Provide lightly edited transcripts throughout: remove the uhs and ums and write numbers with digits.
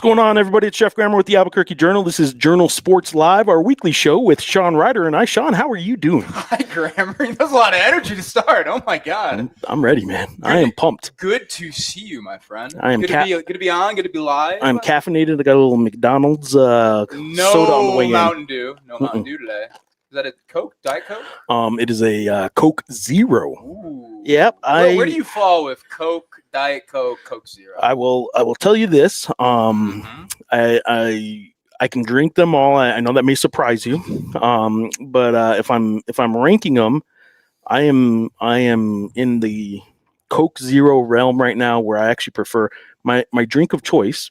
going on, everybody? It's Geoff with the Albuquerque Journal. This is Journal Sports Live, our weekly show with Sean Reider and I. Sean, how are you doing? Hi, Grammar. That's a lot of energy to start. Oh my God. I'm ready, man. I am pumped. Good to see you, my friend. I am good to be on. Good to be live. I'm caffeinated. I got a little McDonald's soda on the way Mountain Dew. No Mountain Dew today. Is that a Coke? Diet Coke? It is a Coke Zero. Ooh. Yep. Where do you fall with Coke, Diet Coke, Coke Zero? I will tell you this. I can drink them all. I know that may surprise you. But if I'm ranking them, I am in the Coke Zero realm right now, where I actually prefer my drink of choice.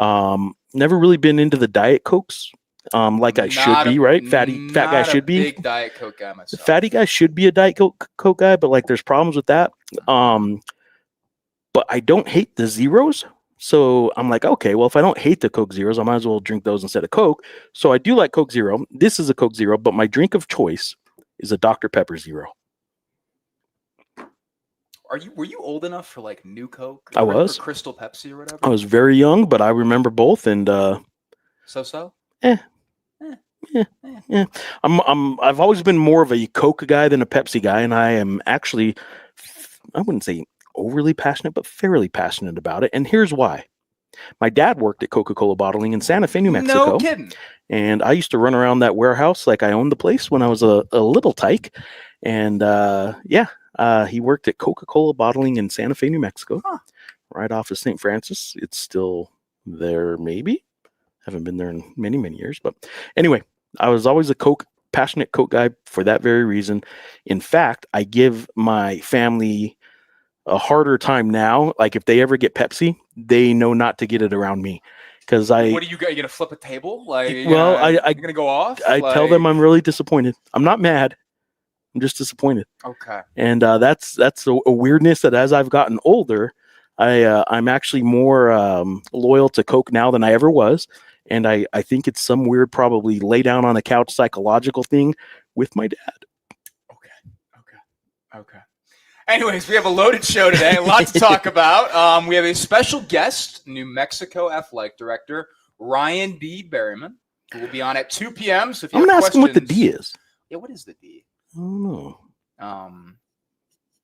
Never really been into the Diet Cokes. Like I should be, right? Fat guy should be. Big Diet Coke guy myself. The fatty guy should be a Diet Coke guy, but like there's problems with that. But I don't hate the zeros. So I'm like, okay, well, if I don't hate the Coke Zeros, I might as well drink those instead of Coke. So I do like Coke Zero. This is a Coke Zero, but my drink of choice is a Dr. Pepper Zero. Were you old enough for like New Coke? I was. Or Crystal Pepsi or whatever? I was very young, but I remember both. And so? Yeah. I've always been more of a Coke guy than a Pepsi guy, and I am actually, I wouldn't say overly passionate, but fairly passionate about it. And here's why. My dad worked at Coca-Cola bottling in Santa Fe, New Mexico. No kidding. And I used to run around that warehouse like I owned the place when I was a little tyke. And he worked at Coca-Cola bottling in Santa Fe, New Mexico, right off of St. Francis. It's still there, maybe. Haven't been there in many, many years. But anyway, I was always a passionate Coke guy for that very reason. In fact, I give my family a harder time now. Like if they ever get Pepsi, they know not to get it around me. Because what do you got? You gonna flip a table? Like, well, you're gonna go off? I tell them I'm really disappointed. I'm not mad. I'm just disappointed. Okay. And that's a weirdness that as I've gotten older, I'm actually more loyal to Coke now than I ever was. And I think it's some weird, probably lay down on a couch psychological thing with my dad. Okay. Anyways, we have a loaded show today. A lot to talk about. We have a special guest, New Mexico Athletic Director Ryan B. Berryman, who will be on at 2 p.m. So if you I'm have gonna ask him what the D is. Yeah, what is the D? I don't know.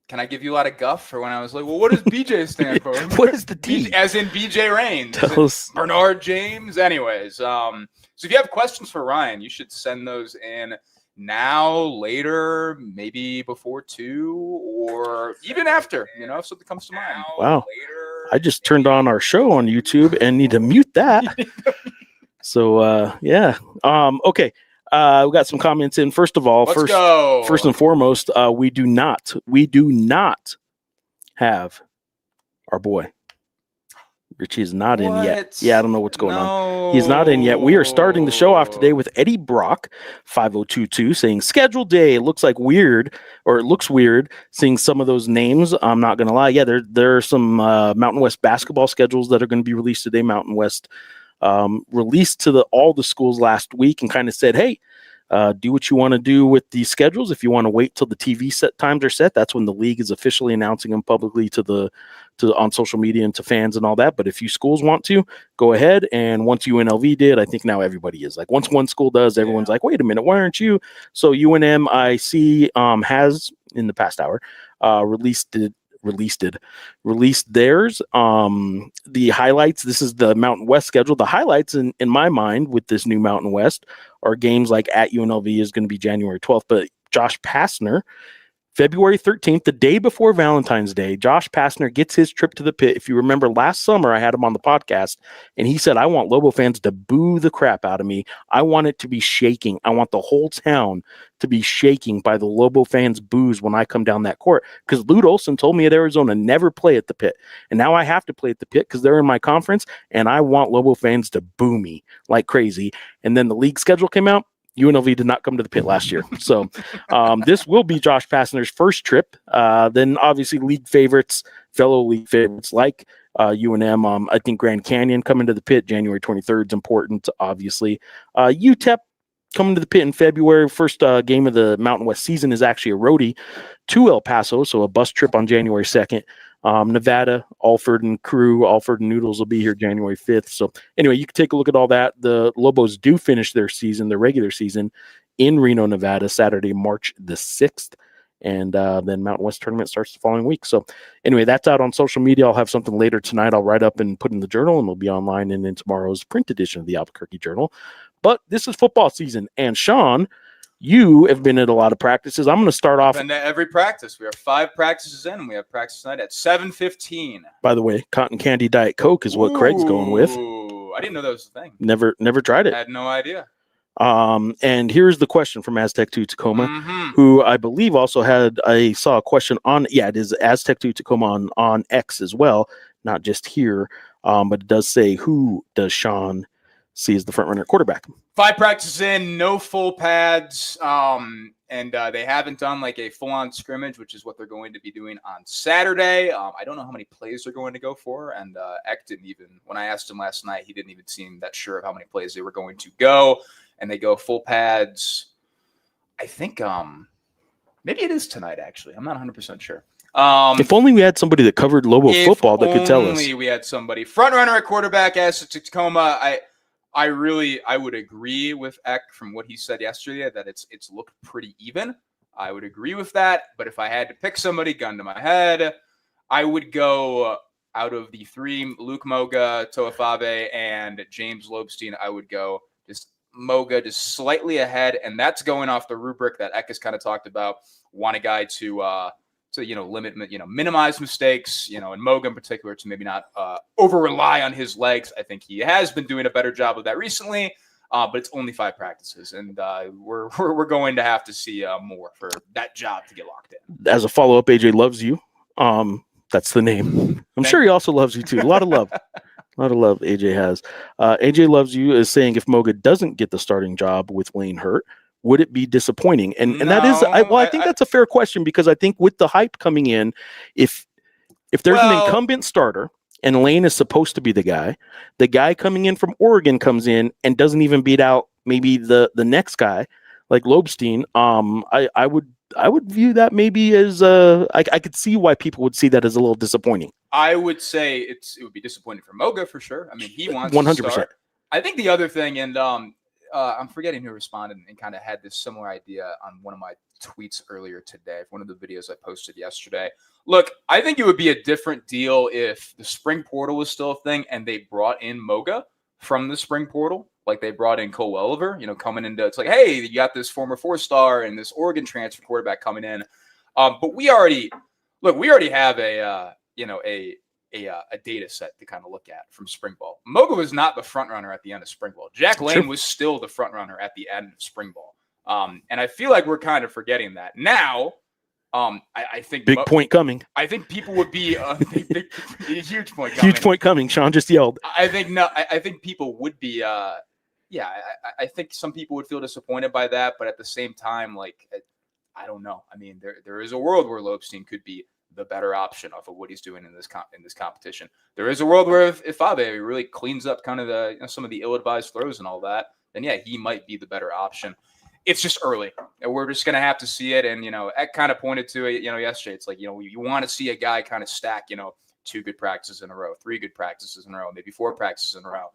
Can I give you a lot of guff for when I was like, well, what does BJ stand for? What is the D? As in BJ Rain. Tell us. Bernard James. Anyways, so if you have questions for Ryan, you should send those in now, later, maybe before 2, or even after, if something comes to mind. Wow. I just turned on our show on YouTube and need to mute that. So, yeah. Okay. We got some comments in. First of all, first and foremost, we do not have our boy. Richie is not in yet. Yeah, I don't know what's going on. He's not in yet. We are starting the show off today with Eddie Brock, 5022, saying scheduled day. It looks weird seeing some of those names. I'm not going to lie. Yeah, there are some Mountain West basketball schedules that are going to be released today. Mountain West released to all the schools last week and kind of said, hey, do what you want to do with these schedules. If you want to wait till the TV set times are set, that's when the league is officially announcing them publicly on social media and to fans and all that. But if you schools want to, go ahead. And once UNLV did, I think now everybody is like, once one school does, everyone's like, wait a minute, why aren't you? So UNM, I see, has in the past hour released theirs. The highlights, this is the Mountain West schedule. The highlights in my mind with this new Mountain West are games like at UNLV is going to be January 12th, but Josh Pastner, February 13th, the day before Valentine's Day, Josh Pastner gets his trip to the pit. If you remember last summer, I had him on the podcast and he said, I want Lobo fans to boo the crap out of me. I want it to be shaking. I want the whole town to be shaking by the Lobo fans' boos when I come down that court. Because Lute Olson told me at Arizona, never play at the pit. And now I have to play at the pit because they're in my conference and I want Lobo fans to boo me like crazy. And then the league schedule came out. UNLV did not come to the pit last year. So this will be Josh Pastner's first trip. Then obviously fellow league favorites like UNM. I think Grand Canyon coming to the pit January 23rd is important, obviously. UTEP coming to the pit in February. First game of the Mountain West season is actually a roadie to El Paso, so a bus trip on January 2nd. Nevada, Alford and crew, Alford and Noodles will be here January 5th. So anyway, you can take a look at all that. The Lobos do finish their season, their regular season, in Reno, Nevada, Saturday, March the 6th. And then Mountain West tournament starts the following week. So anyway, that's out on social media. I'll have something later tonight. I'll write up and put in the journal, and it'll be online and in tomorrow's print edition of the Albuquerque Journal. But this is football season. And Sean, you have been at a lot of practices. I'm going to start off. And every practice. We are 5 practices in, and we have practice tonight at 7:15. By the way, cotton candy Diet Coke is what Craig's going with. I didn't know that was a thing. Never tried it. I had no idea. And here's the question from Aztec 2 Tacoma, who I believe also saw a question on, it is Aztec 2 Tacoma on X as well, not just here. But it does say, who does Sean see as the front runner quarterback? 5 practices in, no full pads. And they haven't done like a full-on scrimmage, which is what they're going to be doing on Saturday. I don't know how many plays they're going to go for. And Eck didn't even, when I asked him last night, he didn't even seem that sure of how many plays they were going to go. And they go full pads. I think maybe it is tonight, actually. I'm not 100% sure. If only we had somebody that covered Lobo football that could tell us. If only we had somebody. Front runner at quarterback, as Tacoma. I would agree with Eck from what he said yesterday that it's looked pretty even. I would agree with that. But if I had to pick somebody, gun to my head, I would go out of the 3, Luke Moga, Toafabe, and James Lobstein. I would go just Moga just slightly ahead, and that's going off the rubric that Eck has kind of talked about. Want a guy to limit, minimize mistakes, and Moga in particular to maybe not over rely on his legs. I think he has been doing a better job of that recently, but it's only 5 practices, and we're going to have to see more for that job to get locked in. As a follow up, AJ loves you. That's the name. I'm sure he also loves you too. A lot of love. A lot of love AJ has. AJ loves you is saying if Moga doesn't get the starting job with Wayne hurt, would it be disappointing? And that is, I think that's a fair question, because I think with the hype coming in, if there's an incumbent starter and Lane is supposed to be the guy coming in from Oregon comes in and doesn't even beat out maybe the next guy like Lobstein, I would view that maybe as I could see why people would see that as a little disappointing. I would say it would be disappointing for Moga for sure. I mean, he wants 100%. To start. I think the other thing, and I'm forgetting who responded and kind of had this similar idea on one of my tweets earlier today, one of the videos I posted yesterday. Look, I think it would be a different deal if the spring portal was still a thing and they brought in Moga from the spring portal, like they brought in Cole Welliver, coming into, it's like, hey, you got this former 4-star and this Oregon transfer quarterback coming in. But we already have a data set to kind of look at from spring ball. Moga was not the front runner at the end of spring ball. Jack Lane was still the front runner at the end of spring ball. And I feel like we're kind of forgetting that now. I think big point coming. I think people would be huge point coming. Huge point coming. Sean just yelled. I think people would be. I think some people would feel disappointed by that, but at the same time, like, I don't know. I mean, there is a world where Lobstein could be the better option off of what he's doing in this competition. There is a world where if Fabe really cleans up kind of some of the ill-advised throws and all that, then yeah, he might be the better option. It's just early, and we're just gonna have to see it. And Eck kind of pointed to it, yesterday. It's like you want to see a guy kind of stack, 2 good practices in a row, 3 good practices in a row, maybe 4 practices in a row,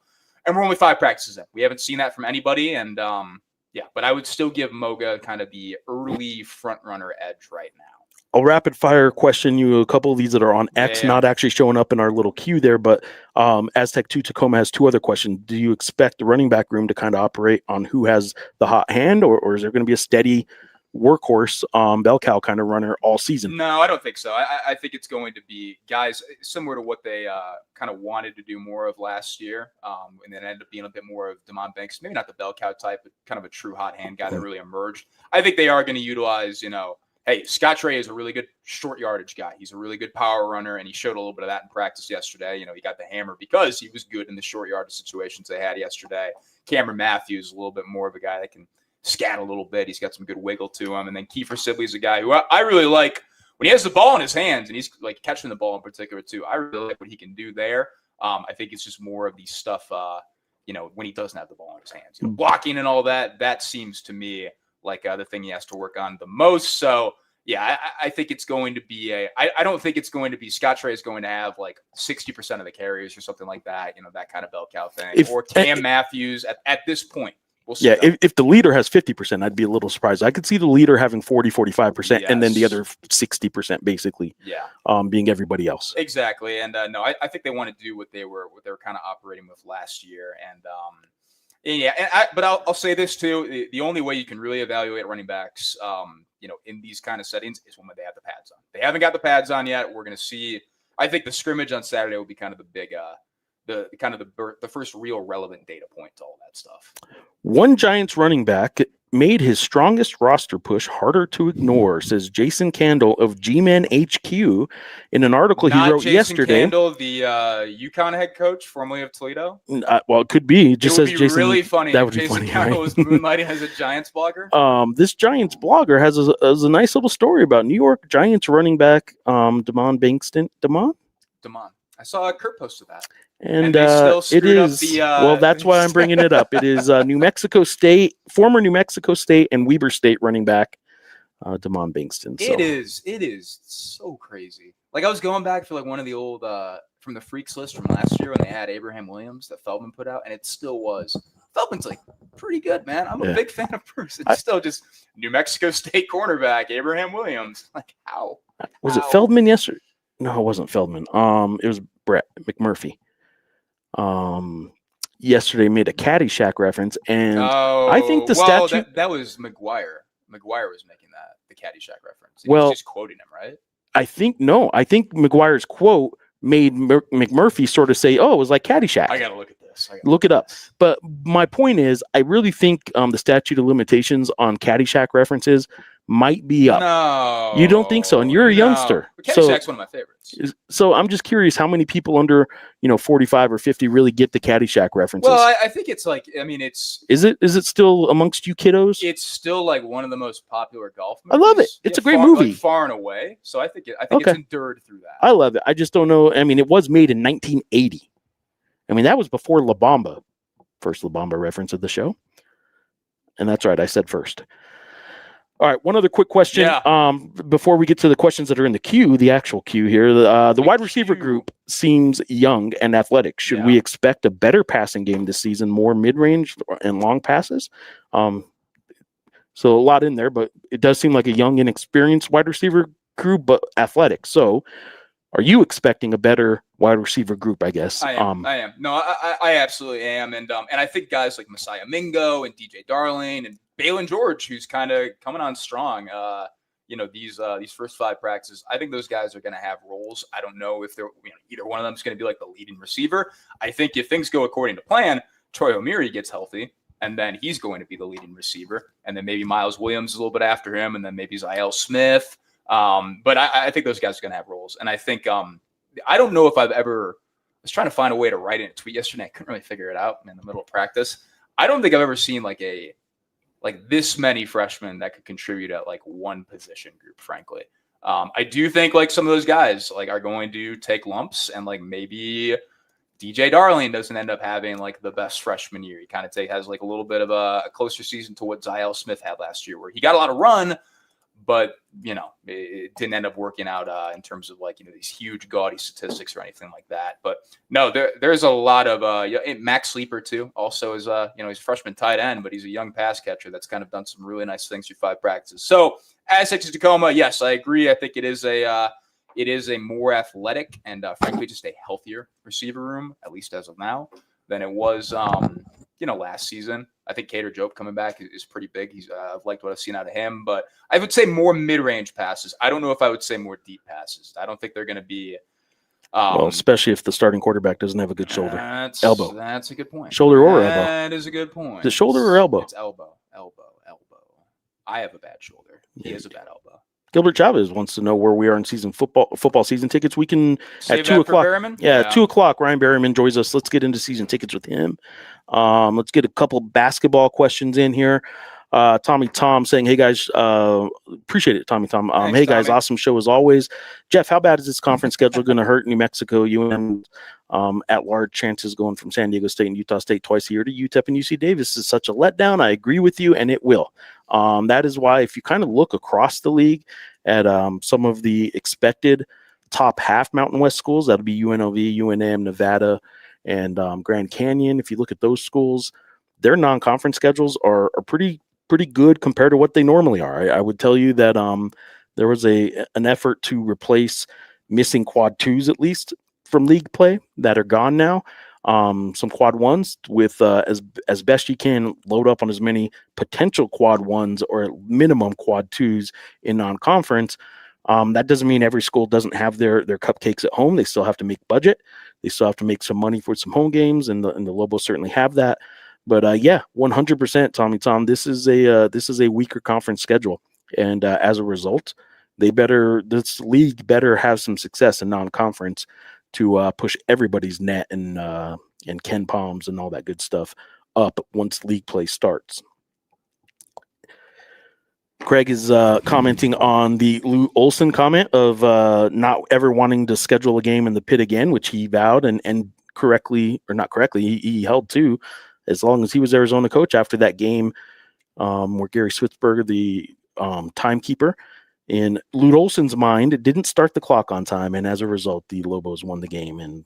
and we're only 5 practices in. We haven't seen that from anybody, and but I would still give Moga kind of the early front runner edge right now. I'll rapid fire question you a couple of these that are on X, not actually showing up in our little queue there, but Aztec 2 Tacoma has 2 other questions. Do you expect the running back room to kind of operate on who has the hot hand, or is there going to be a steady workhorse bell cow kind of runner all season? No, I don't think so. I think it's going to be guys similar to what they kind of wanted to do more of last year, and then ended up being a bit more of Damon Banks, maybe not the bell cow type, but kind of a true hot hand guy that really emerged. I think they are going to utilize, hey, Scott Trey is a really good short yardage guy. He's a really good power runner, and he showed a little bit of that in practice yesterday. He got the hammer because he was good in the short yardage situations they had yesterday. Cameron Matthews, a little bit more of a guy that can scat a little bit. He's got some good wiggle to him. And then Kiefer Sibley's a guy who I really like when he has the ball in his hands, and he's like catching the ball in particular too. I really like what he can do there. I think it's just more of the stuff, when he doesn't have the ball in his hands. Blocking and all that, that seems to me like the thing he has to work on the most. So, Yeah, I think it's going to be I don't think it's going to be Scott Trey is going to have like 60% of the carries or something like that, that kind of bell cow thing. Or Cam Matthews at this point. We'll see. Yeah, if the leader has 50%, I'd be a little surprised. I could see the leader having 45%, yes. And then the other 60% basically being everybody else. Exactly. And no, I think they want to do what they were kind of operating with last year. But I'll say this too. The only way you can really evaluate running backs in these kind of settings is when they have the pads on. They haven't got the pads on yet. We're going to see. I think the scrimmage on Saturday will be kind of the big, the first real relevant data point to all that stuff. One Giants running back made his strongest roster push harder to ignore, says Jason Candle of G-Man HQ in an article he wrote yesterday. Candle, the UConn head coach, formerly of Toledo. Well, it could be. It just says Jason. Really funny. That would Jason be funny. Candle Right? was moonlighting as a Giants blogger. This Giants blogger has a nice little story about New York Giants running back Damon Bankston. Damon. I saw Kurt posted that. And it is well. That's why I'm bringing it up. It is New Mexico State, former New Mexico State and Weber State running back Damon Bankston. So. It is so crazy. Like I was going back for like one of the old from the Freaks list from last year when they had Abraham Williams that Feldman put out, and it still was. Feldman's like pretty good, man. I'm a big fan of Bruce. It's still just New Mexico State cornerback Abraham Williams. Like how was it Feldman yesterday? No, it wasn't Feldman. It was Brett McMurphy. Yesterday made a Caddyshack reference, and I think the statute that was McGuire. McGuire was making the Caddyshack reference. He was just quoting him, right? I think McGuire's quote made McMurphy sort of say, "Oh, it was like Caddyshack." I gotta look at this. Look it up. But my point is, I really think the statute of limitations on Caddyshack references might be up. No, you don't think so? And you're a youngster. Caddyshack's one of my favorites. So I'm just curious how many people under 45 or 50 really get the Caddyshack references. Well, I think it's like it's. Is it still amongst you kiddos? It's still like one of the most popular golf movies. I love it. It's a great movie, like far and away. So I think it's endured through that. I love it. I just don't know. I mean, it was made in 1980. I mean, that was before La Bamba. First La Bamba reference of the show. And that's right. I said first. All right, one other quick question before we get to the questions that are in the queue, the actual queue here. The wide receiver group seems young and athletic. Should we expect a better passing game this season, more mid-range and long passes? So a lot in there, but it does seem like a young, inexperienced wide receiver group, but athletic. So are you expecting a better wide receiver group, I guess? I am. No, I absolutely am. And I think guys like Messiah Mingo and DJ Darling and Balin George, who's kind of coming on strong, these first 5 practices, I think those guys are going to have roles. I don't know if they're either one of them is going to be like the leading receiver. I think if things go according to plan, Troy O'Meara gets healthy, and then he's going to be the leading receiver. And then maybe Miles Williams is a little bit after him, and then maybe Ziel Smith. But I think those guys are going to have roles. And I think I don't know if I was trying to find a way to write in a tweet yesterday. I couldn't really figure it out in the middle of practice. I don't think I've ever seen like this many freshmen that could contribute at like one position group, frankly. I do think like some of those guys like are going to take lumps, and like maybe DJ Darling doesn't end up having like the best freshman year. He kind of has like a little bit of a closer season to what Ziel Smith had last year, where he got a lot of run, but it didn't end up working out in terms of like these huge gaudy statistics or anything like that. But no, there's a lot of Max Sleeper too. Also is he's a freshman tight end, but he's a young pass catcher that's kind of done some really nice things through 5 practices. So as Texas Tacoma, yes, I agree. I think it is a more athletic and frankly just a healthier receiver room, at least as of now, than it was last season. I think Cater Jope coming back is pretty big. I've liked what I've seen out of him, but I would say more mid-range passes. I don't know if I would say more deep passes. I don't think they're going to be. Well, especially if the starting quarterback doesn't have a good shoulder. Elbow. That's a good point. Shoulder or elbow? That is a good point. The shoulder or elbow? It's elbow. I have a bad shoulder. He has a bad elbow. Gilbert Chavez wants to know where we are in football season tickets. We can save at 2 o'clock. Yeah, 2 o'clock. Ryan Berryman joins us. Let's get into season tickets with him. Let's get a couple basketball questions in here. Tommy Tom saying, "Hey guys, appreciate it, Tommy Tom. Thanks, hey guys, Tommy. Awesome show as always. Jeff, how bad is this conference schedule going to hurt New Mexico, UNM at large chances going from San Diego State and Utah State twice a year to UTEP and UC Davis is such a letdown. I agree with you, and it will. That is why if you kind of look across the league at some of the expected top half Mountain West schools, that'll be UNLV, UNM, Nevada, and Grand Canyon. If you look at those schools, their non-conference schedules are pretty good compared to what they normally are. I would tell you that there was an effort to replace missing quad twos, at least from league play, that are gone now. Some quad ones with as best you can load up on as many potential quad ones or minimum quad twos in non-conference. That doesn't mean every school doesn't have their cupcakes at home. They still have to make budget. They still have to make some money for some home games, and the Lobos certainly have that. But yeah, 100%, Tommy Tom. This is a weaker conference schedule, and as a result, this league better have some success in non-conference to push everybody's net and Ken Palms and all that good stuff up once league play starts. Craig is commenting on the Lou Olson comment of not ever wanting to schedule a game in the pit again, which he vowed and correctly, or not correctly, he held to as long as he was Arizona coach after that game where Gary Switzberger, the timekeeper, in Lou Olson's mind, it didn't start the clock on time, and as a result, the Lobos won the game. And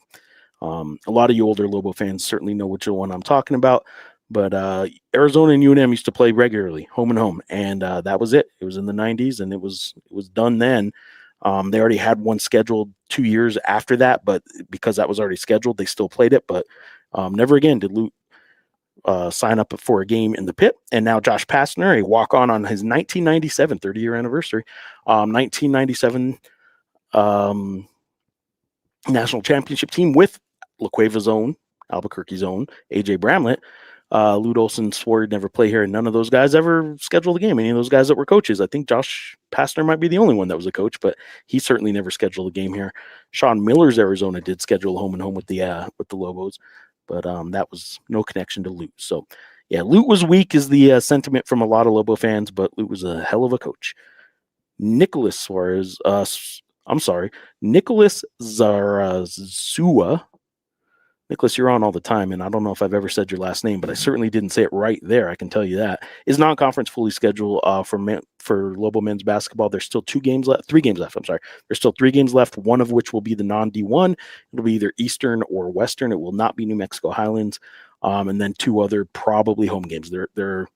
a lot of you older Lobo fans certainly know which one I'm talking about. But Arizona and UNM used to play regularly, home and home, and that was it. It was in the 90s, and it was done then. They already had one scheduled 2 years after that, but because that was already scheduled, they still played it. But never again did Lou sign up for a game in the pit. And now Josh Pastner, a walk-on his 1997 30-year anniversary, 1997 national championship team with La Cueva's own, Albuquerque's own, AJ Bramlett. Lou Olson swore he'd never play here, and none of those guys ever scheduled a game. Any of those guys that were coaches. I think Josh Pastner might be the only one that was a coach, but he certainly never scheduled a game here. Sean Miller's Arizona did schedule a home and home with the Lobos, but that was no connection to Lute. So, yeah, Lute was weak is the sentiment from a lot of Lobo fans, but Lute was a hell of a coach. Nicholas Zarazua. Nicholas, you're on all the time, and I don't know if I've ever said your last name, but I certainly didn't say it right there. I can tell you that. Is non-conference fully scheduled for Lobo men's basketball? There's still 3 games left. I'm sorry. There's still 3 games left, one of which will be the non-D1. It'll be either Eastern or Western. It will not be New Mexico Highlands. And then 2 other probably home games. There's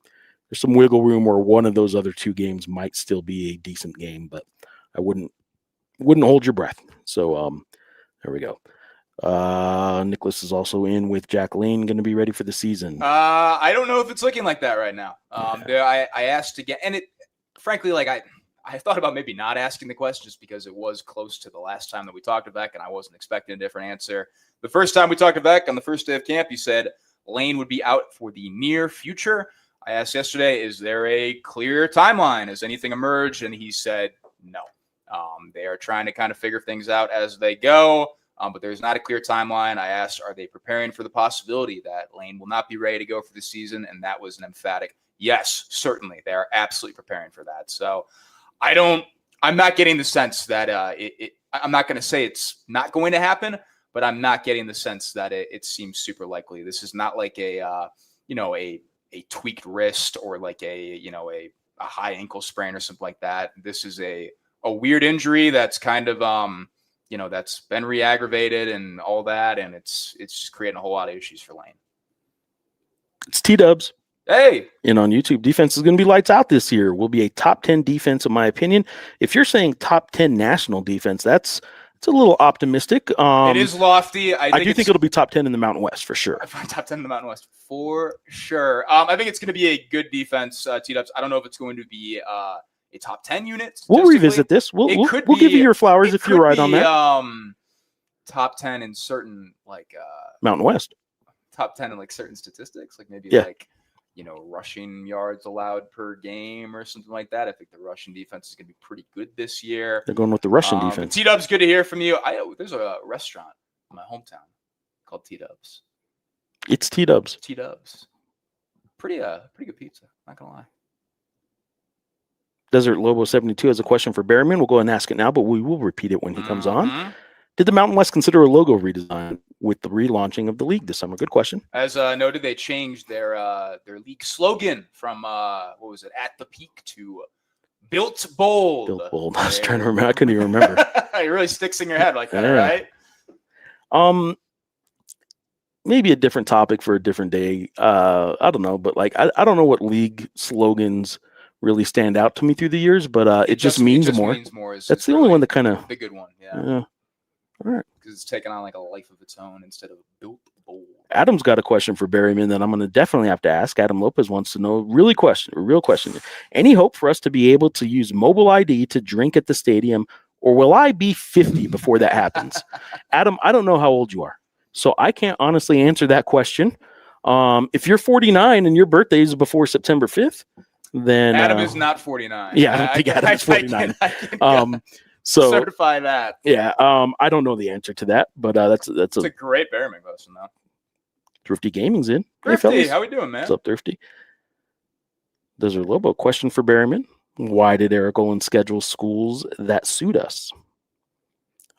some wiggle room where one of those other 2 games might still be a decent game, but I wouldn't hold your breath. So there we go. Nicholas is also in with Jack Lane, going to be ready for the season. I don't know if it's looking like that right now. I asked again, and it frankly, like I thought about maybe not asking the question just because it was close to the last time that we talked to Beck, and I wasn't expecting a different answer. The first time we talked to Beck on the first day of camp, he said Lane would be out for the near future. I asked yesterday, is there a clear timeline? Has anything emerged? And he said no. They are trying to kind of figure things out as they go. But there's not a clear timeline. I asked, are they preparing for the possibility that Lane will not be ready to go for the season? And that was an emphatic yes, certainly. They are absolutely preparing for that. So I'm not getting the sense that I'm not going to say it's not going to happen, but I'm not getting the sense that it seems super likely. This is not like a tweaked wrist or like a high ankle sprain or something like that. This is a weird injury that's kind of, that's been re-aggravated and all that, and it's just creating a whole lot of issues for Lane. It's T-Dubs. Hey! And on YouTube, defense is going to be lights out this year. Will be a top 10 defense, in my opinion. If you're saying top 10 national defense, it's a little optimistic. It is lofty. I do think it'll be top 10 in the Mountain West for sure. Top 10 in the Mountain West for sure. I think it's going to be a good defense, T-Dubs. I don't know if it's going to be a top 10 unit. We'll revisit this. We'll give you your flowers if you're right on that. Top 10 in certain Mountain West. Top 10 in certain statistics, rushing yards allowed per game or something like that. I think the Russian defense is going to be pretty good this year. They're going with the Russian defense. T-Dubs, good to hear from you. There's a restaurant in my hometown called T-Dubs. It's T-Dubs. T-Dubs. Pretty good pizza. Not gonna lie. Desert Lobo 72 has a question for Berryman. We'll go ahead and ask it now, but we will repeat it when he comes on. Did the Mountain West consider a logo redesign with the relaunching of the league this summer? Good question. As noted, they changed their league slogan from what was it, At the Peak, to Built Bold. Built Bold. I was trying to remember. I couldn't even remember. It really sticks in your head like that, right? Maybe a different topic for a different day. I don't know, but like I don't know what league slogans really stand out to me through the years, but it just means more. That's the only one that kind of the good one, yeah. All right, because it's taken on like a life of its own instead of Built Bold. Adam's got a question for Berryman that I'm going to definitely have to ask. Adam Lopez wants to know, real question. Any hope for us to be able to use mobile ID to drink at the stadium, or will I be 50 before that happens? Adam, I don't know how old you are, so I can't honestly answer that question. If you're 49 and your birthday is before September 5th, then Adam is not 49. Yeah, I don't think Adam is 49. So certify that. Yeah, I don't know the answer to that, but that's a great Berryman question though. Thrifty Gaming's in. Thrifty, how we doing, man? What's up, Thrifty? Desert Lobo, question for Berryman. Why did Eric Olin schedule schools that suit us?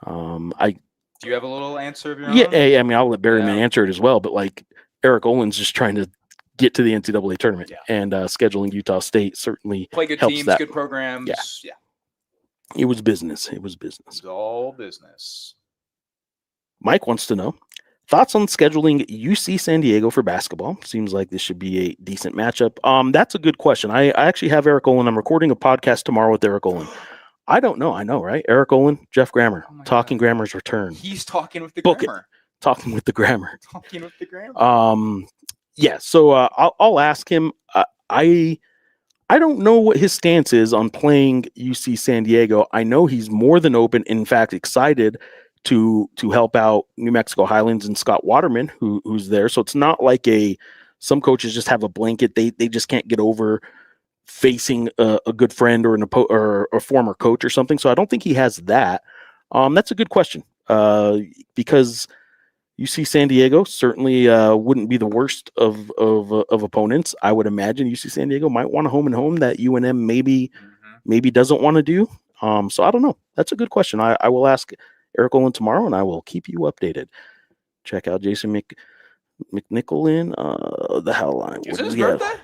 Do you have a little answer of your own? Yeah, I mean, I'll let Berryman answer it as well, but like Eric Olin's just trying to get to the NCAA tournament, and scheduling Utah State certainly play good helps teams, that. good programs. Yeah. It was business. It was all business. Mike wants to know thoughts on scheduling UC San Diego for basketball. Seems like this should be a decent matchup. That's a good question. I actually have Eric Olin. I'm recording a podcast tomorrow with Eric Olin. I don't know. I know, right? Eric Olin, Geoff Grammer, Talking God. Grammar's return. He's talking with the Book grammar. Talking with the grammar. Talking with the grammar. Yeah. So I'll ask him. I don't know what his stance is on playing UC San Diego. I know he's more than open, in fact, excited to help out New Mexico Highlands and Scott Waterman, who's there. So it's not like some coaches just have a blanket. They just can't get over facing a good friend or a former coach or something. So I don't think he has that. That's a good question because UC San Diego certainly wouldn't be the worst of opponents. I would imagine UC San Diego might want a home and home that UNM maybe doesn't want to do. So I don't know. That's a good question. I will ask Eric Olin tomorrow, and I will keep you updated. Check out Jason McNichol in the Hellline. Is it his birthday?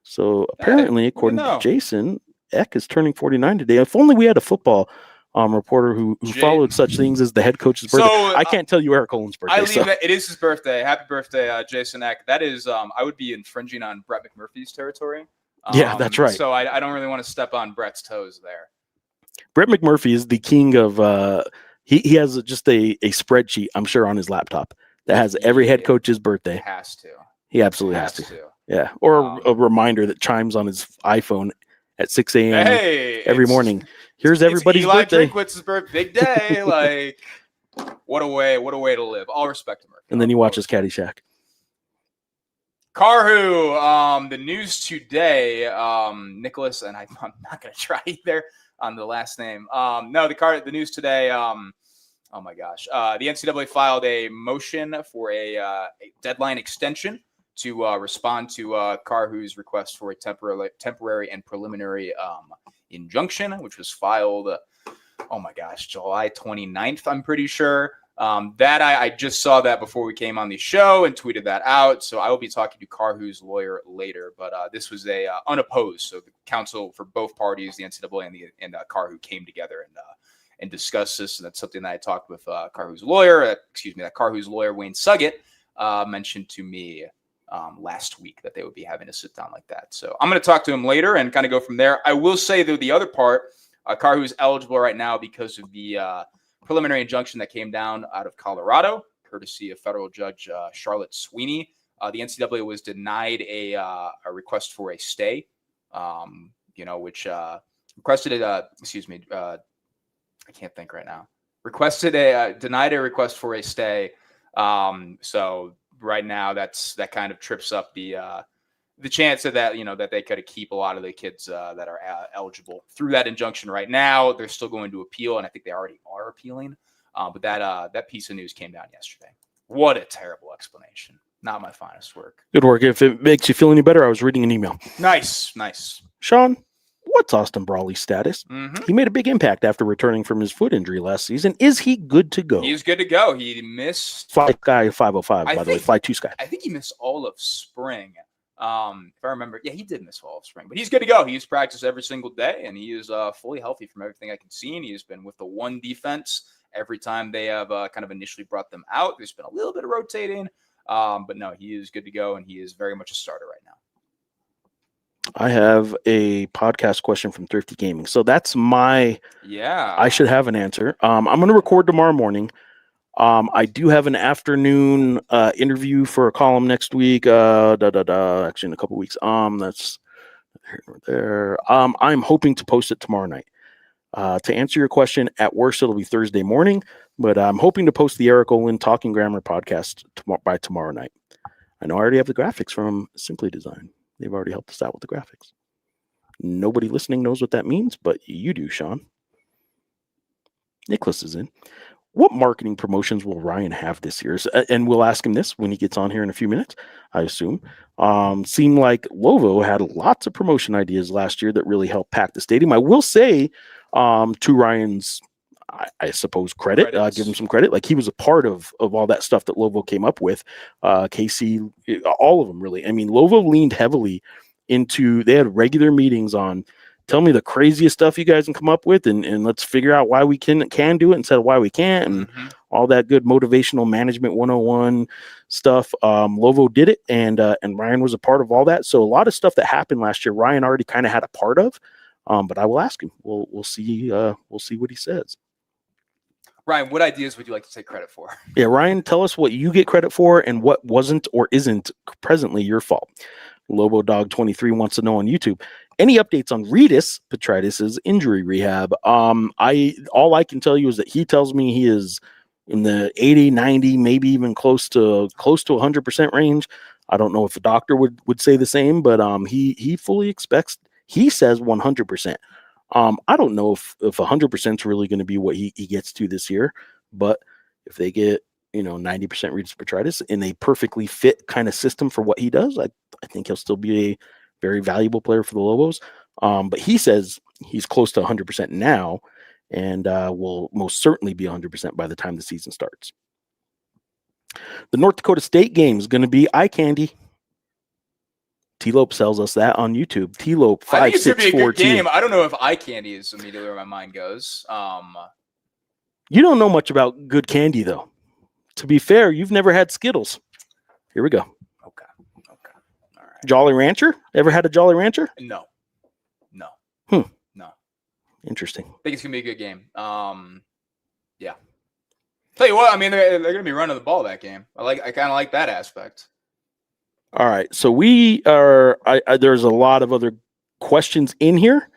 So apparently, according to Jason, Eck is turning 49 today. If only we had a football reporter who followed such things as the head coach's birthday. So, I can't tell you Eric Olin's birthday. That it is his birthday. Happy birthday, Jason Eck. That is, I would be infringing on Brett McMurphy's territory. Yeah, that's right. So I don't really want to step on Brett's toes there. Brett McMurphy is the king of he has just a spreadsheet, I'm sure, on his laptop that has every head coach's birthday. He has to. He absolutely has to. Yeah. Or a reminder that chimes on his iPhone at 6 a.m. every morning. Here's everybody's Eli birthday. Drinkwitz's big day. Like, what a way to live. All respect to Murphy. And then he watches Caddyshack. Karhu, the news today, Nicholas, and I'm not going to try either on the last name. No, the news today, oh my gosh. The NCAA filed a motion for a deadline extension to respond to Karhu's request for a temporary and preliminary injunction, which was filed, oh my gosh, July 29th, I'm pretty sure. That I just saw that before we came on the show and tweeted that out. So I will be talking to Karhu's lawyer later, but this was a unopposed. So the counsel for both parties, the NCAA and Karhu, came together and discussed this. And that's something that I talked with Karhu's lawyer, that Karhu's lawyer, Wayne Suggett, mentioned to me last week that they would be having a sit down like that. So I'm going to talk to him later and kind of go from there. I will say though, the other part, Karhu is eligible right now because of the preliminary injunction that came down out of Colorado, courtesy of federal judge Charlotte Sweeney. The NCAA was denied a request for a stay, which requested I can't think right now. Denied a request for a stay. So right now that kind of trips up the chance of that, that they could keep a lot of the kids that are eligible through that injunction right now. They're still going to appeal, and I think they already are appealing. But that piece of news came down yesterday. What a terrible explanation. Not my finest work. Good work. If it makes you feel any better, I was reading an email. Nice. Sean, What's Austin Brawley's status? He made a big impact after returning from his foot injury last season. Is he good to go? He's good to go. He missed Fly Guy 505, by the way. Fly 2 Sky. I think he missed all of spring. If I remember, yeah, he did miss all of spring, but he's good to go. He's practiced every single day, and he is fully healthy from everything I can see. And he's been with the one defense every time they have kind of initially brought them out. There's been a little bit of rotating, but no, he is good to go, and he is very much a starter right now. I have a podcast question from Thrifty Gaming. So that's I should have an answer. I'm going to record tomorrow morning. I do have an afternoon interview for a column next week. Actually in a couple weeks. That's there. I'm hoping to post it tomorrow night. To answer your question, at worst, it'll be Thursday morning, but I'm hoping to post the Eric Olin Talking Grammar podcast by tomorrow night. I know I already have the graphics from Simply Design. They've already helped us out with the graphics. Nobody listening knows what that means, but you do, Sean. Nicholas is in. What marketing promotions will Ryan have this year? And we'll ask him this when he gets on here in a few minutes, I assume. Seemed like Lovo had lots of promotion ideas last year that really helped pack the stadium. I will say, to Ryan's, I suppose, credit, give him some credit. Like, he was a part of all that stuff that Lovo came up with. Casey, all of them, really. I mean, Lovo leaned heavily into, they had regular meetings on, tell me the craziest stuff you guys can come up with, and let's figure out why we can do it instead of why we can't, and all that good motivational management 101 stuff. Lovo did it, and Ryan was a part of all that. So a lot of stuff that happened last year, Ryan already kind of had a part of. But I will ask him. We'll see what he says. Ryan, what ideas would you like to take credit for? Yeah, Ryan, tell us what you get credit for and what wasn't or isn't presently your fault. Lobo Dog 23 wants to know on YouTube. Any updates on Reider Petritis' injury rehab? All I can tell you is that he tells me he is in the 80, 90, maybe even close to 100% range. I don't know if a doctor would say the same, but he fully expects. He says 100%. I don't know if 100% is really going to be what he gets to this year, but if they get 90% Reider Petritis in a perfectly fit kind of system for what he does, I think he'll still be a very valuable player for the Lobos. But he says he's close to 100% now, and will most certainly be 100% by the time the season starts. The North Dakota State game is going to be eye candy. T-Lope sells us that on YouTube. T-Lope 5614. I think it's going to be a good game. I don't know if eye candy is immediately where my mind goes. You don't know much about good candy, though. To be fair, you've never had Skittles. Here we go. Okay. All right. Jolly Rancher? Ever had a Jolly Rancher? No. No. Interesting. I think it's going to be a good game. Yeah. Tell you what, I mean, they're going to be running the ball that game. I kind of like that aspect. All right, so we are. There's a lot of other questions in here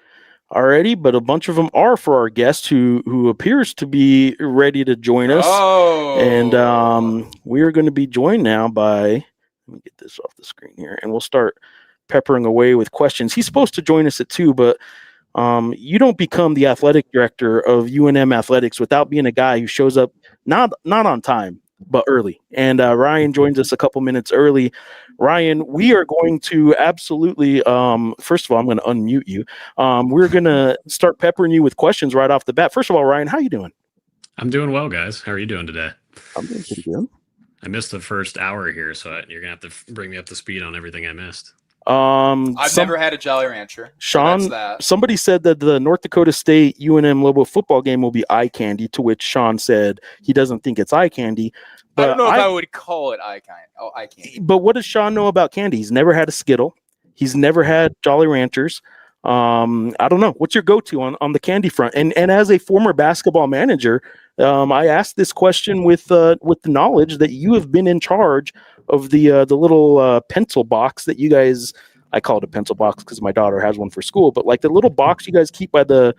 already, but a bunch of them are for our guest who appears to be ready to join us. Oh, and we are going to be joined now by. Let me get this off the screen here, and we'll start peppering away with questions. He's supposed to join us at 2, but you don't become the athletic director of UNM Athletics without being a guy who shows up not on time, but early. And Ryan joins us a couple minutes early. Ryan, we are going to absolutely, first of all, I'm going to unmute you. We're going to start peppering you with questions right off the bat. First of all, Ryan, how you doing? I'm doing well, guys. How are you doing today? I'm doing pretty good. I missed the first hour here, so you're going to have to bring me up to speed on everything I missed. I've never had a Jolly Rancher. Sean, so somebody said that the North Dakota State UNM Lobo football game will be eye candy, to which Sean said he doesn't think it's eye candy. But I don't know if I would call it eye candy. But what does Sean know about candy? He's never had a Skittle. He's never had Jolly Ranchers. I don't know. What's your go-to on the candy front? And as a former basketball manager, I asked this question with the knowledge that you have been in charge of the little pencil box that you guys. I call it a pencil box because my daughter has one for school. But like the little box you guys keep by the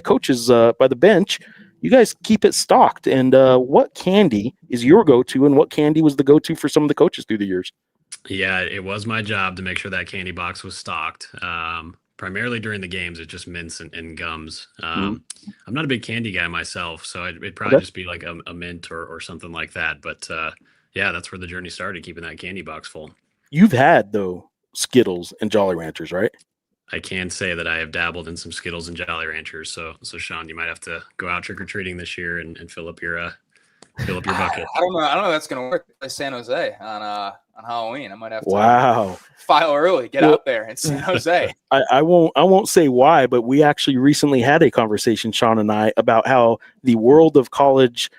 coaches by the bench, you guys keep it stocked. And what candy is your go-to, and what candy was the go-to for some of the coaches through the years? Yeah, it was my job to make sure that candy box was stocked. Primarily during the games, it's just mints and gums. I'm not a big candy guy myself, so it'd probably just be like a mint or something like that. But yeah, that's where the journey started, keeping that candy box full. You've had, though, Skittles and Jolly Ranchers, right? I can say that I have dabbled in some Skittles and Jolly Ranchers. So Sean, you might have to go out trick or treating this year and fill up your bucket. I don't know. I don't know if that's going to work. Play San Jose on Halloween. I might have to Wow. file early, get out there in San Jose. I won't say why, but we actually recently had a conversation, Sean and I, about how the world of college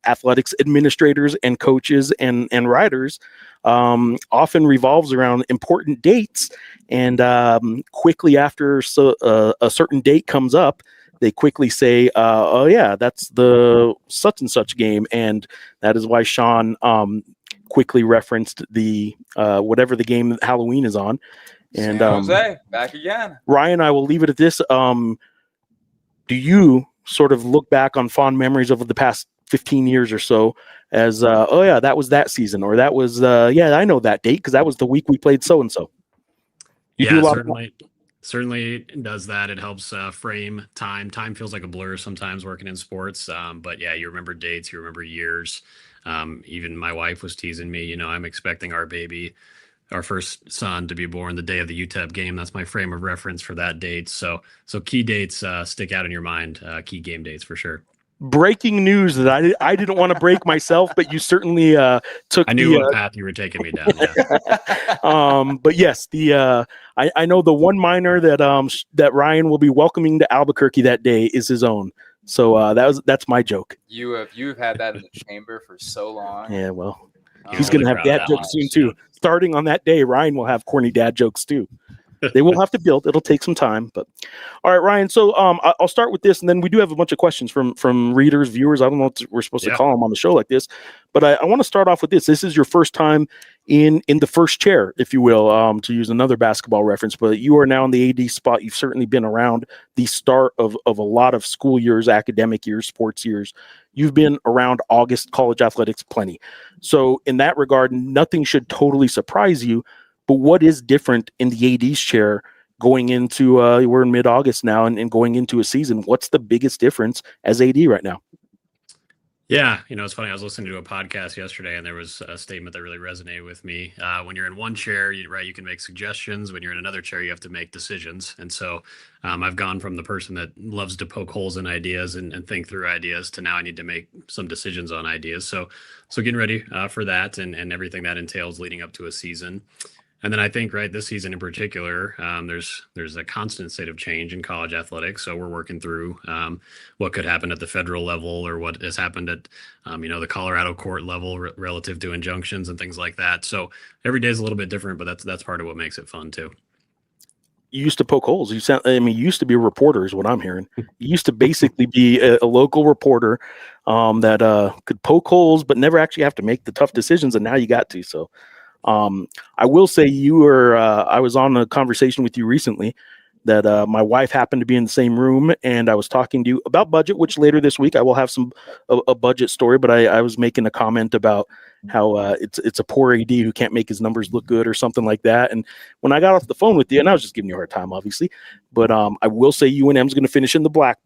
athletics administrators and coaches and writers often revolves around important dates. And quickly after a certain date comes up, they quickly say, oh, yeah, that's the such and such game. And that is why Sean quickly referenced the whatever the game that Halloween is on. And San Jose, back again. Ryan, I will leave it at this. Do you sort of look back on fond memories of the past 15 years or so as, oh, yeah, that was that season, or that was, yeah, I know that date because that was the week we played so-and-so? Yeah, certainly does that. It helps frame time. Time feels like a blur sometimes working in sports. But yeah, you remember dates, you remember years. Even my wife was teasing me, I'm expecting our first son to be born the day of the UTEP game. That's my frame of reference for that date. So key dates stick out in your mind, key game dates for sure. Breaking news that I didn't want to break myself, but you certainly took. I knew what path you were taking me down. Yeah. But yes, I know the one minor that Ryan will be welcoming to Albuquerque that day is his own. So that's my joke. You've had that in the chamber for so long. Yeah, well, he's going to have dad jokes soon too. Starting on that day, Ryan will have corny dad jokes too. They will have to build. It'll take some time, but all right, Ryan. So I'll start with this, and then we do have a bunch of questions from readers, viewers. I don't know what we're supposed to call them on the show like this, but I want to start off with this. This is your first time in the first chair, if you will, to use another basketball reference. But you are now in the AD spot. You've certainly been around the start of a lot of school years, academic years, sports years. You've been around August college athletics plenty. So in that regard, nothing should totally surprise you. But what is different in the AD's chair going into, we're in mid-August now and going into a season? What's the biggest difference as AD right now? Yeah, it's funny. I was listening to a podcast yesterday, and there was a statement that really resonated with me. When you're in one chair, you can make suggestions. When you're in another chair, you have to make decisions. And so I've gone from the person that loves to poke holes in ideas and think through ideas to now I need to make some decisions on ideas. So getting ready for that and everything that entails leading up to a season. And then I think, this season in particular, there's a constant state of change in college athletics. So we're working through what could happen at the federal level or what has happened at, the Colorado court level relative to injunctions and things like that. So every day is a little bit different, but that's part of what makes it fun too. You used to poke holes. You used to be a reporter is what I'm hearing. You used to basically be a local reporter that could poke holes, but never actually have to make the tough decisions. And now you got to, so. I will say I was on a conversation with you recently that my wife happened to be in the same room, and I was talking to you about budget, which later this week I will have a budget story, but I was making a comment about how it's a poor AD who can't make his numbers look good or something like that. And when I got off the phone with you, and I was just giving you a hard time, obviously, but I will say UNM is going to finish in the black.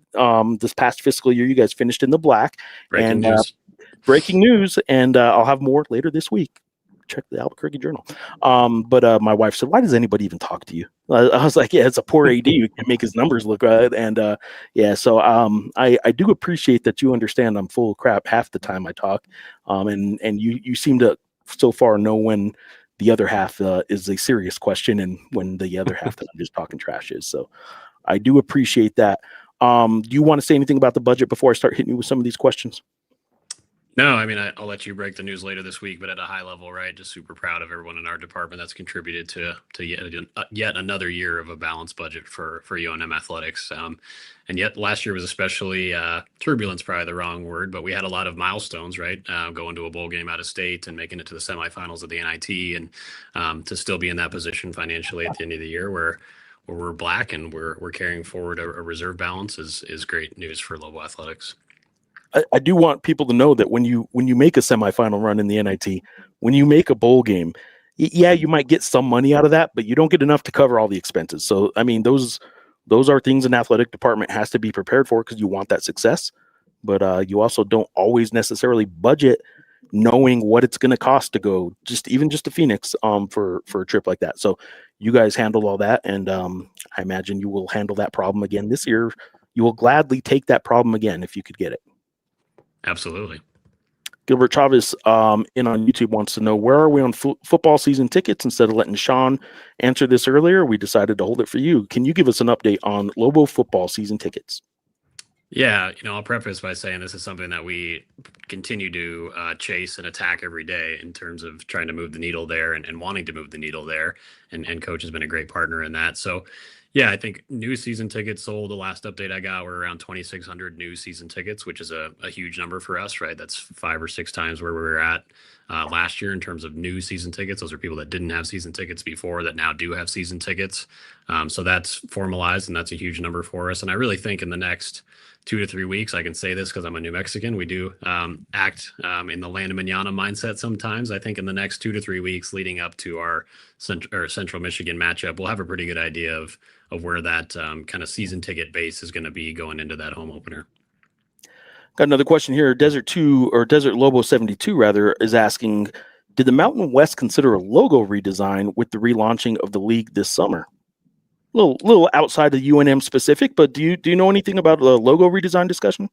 This past fiscal year, you guys finished in the black. Breaking news. Breaking news, and I'll have more later this week. Check the Albuquerque Journal. But my wife said, why does anybody even talk to you? I was like, yeah, it's a poor AD who can make his numbers look good. And so I do appreciate that you understand I'm full of crap half the time I talk. And you seem to so far know when the other half is a serious question and when the other half that I'm just talking trash is. So I do appreciate that. Do you want to say anything about the budget before I start hitting you with some of these questions? No, I'll let you break the news later this week, but at a high level, just super proud of everyone in our department that's contributed to yet another year of a balanced budget for UNM athletics. And yet last year was especially turbulence, probably the wrong word, but we had a lot of milestones, going to a bowl game out of state and making it to the semifinals of the NIT, and to still be in that position financially at the end of the year where we're black and we're carrying forward a reserve balance is great news for Lobo athletics. I do want people to know that when you make a semifinal run in the NIT, when you make a bowl game, you might get some money out of that, but you don't get enough to cover all the expenses. So, those are things an athletic department has to be prepared for because you want that success. But you also don't always necessarily budget knowing what it's going to cost to go even just to Phoenix for a trip like that. So you guys handled all that, and I imagine you will handle that problem again this year. You will gladly take that problem again if you could get it. Absolutely. Gilbert Chavez in on YouTube wants to know, where are we on football season tickets? Instead of letting Sean answer this earlier, we decided to hold it for you. Can you give us an update on Lobo football season tickets? Yeah, I'll preface by saying this is something that we continue to chase and attack every day in terms of trying to move the needle there and wanting to move the needle there. And Coach has been a great partner in that. So, yeah, I think new season tickets sold. The last update I got were around 2,600 new season tickets, which is a huge number for us, right? That's 5 or 6 times where we were at last year in terms of new season tickets. Those are people that didn't have season tickets before that now do have season tickets. So that's formalized, and that's a huge number for us. And I really think in the next 2 to 3 weeks, I can say this because I'm a New Mexican, we do act in the land of manana mindset sometimes. I think in the next 2 to 3 weeks leading up to our Central Michigan matchup, we'll have a pretty good idea of where that kind of season ticket base is going to be going into that home opener. Got another question here. Desert Lobo 72 rather is asking, did the Mountain West consider a logo redesign with the relaunching of the league this summer? Little outside of UNM specific, but do you know anything about the logo redesign discussion?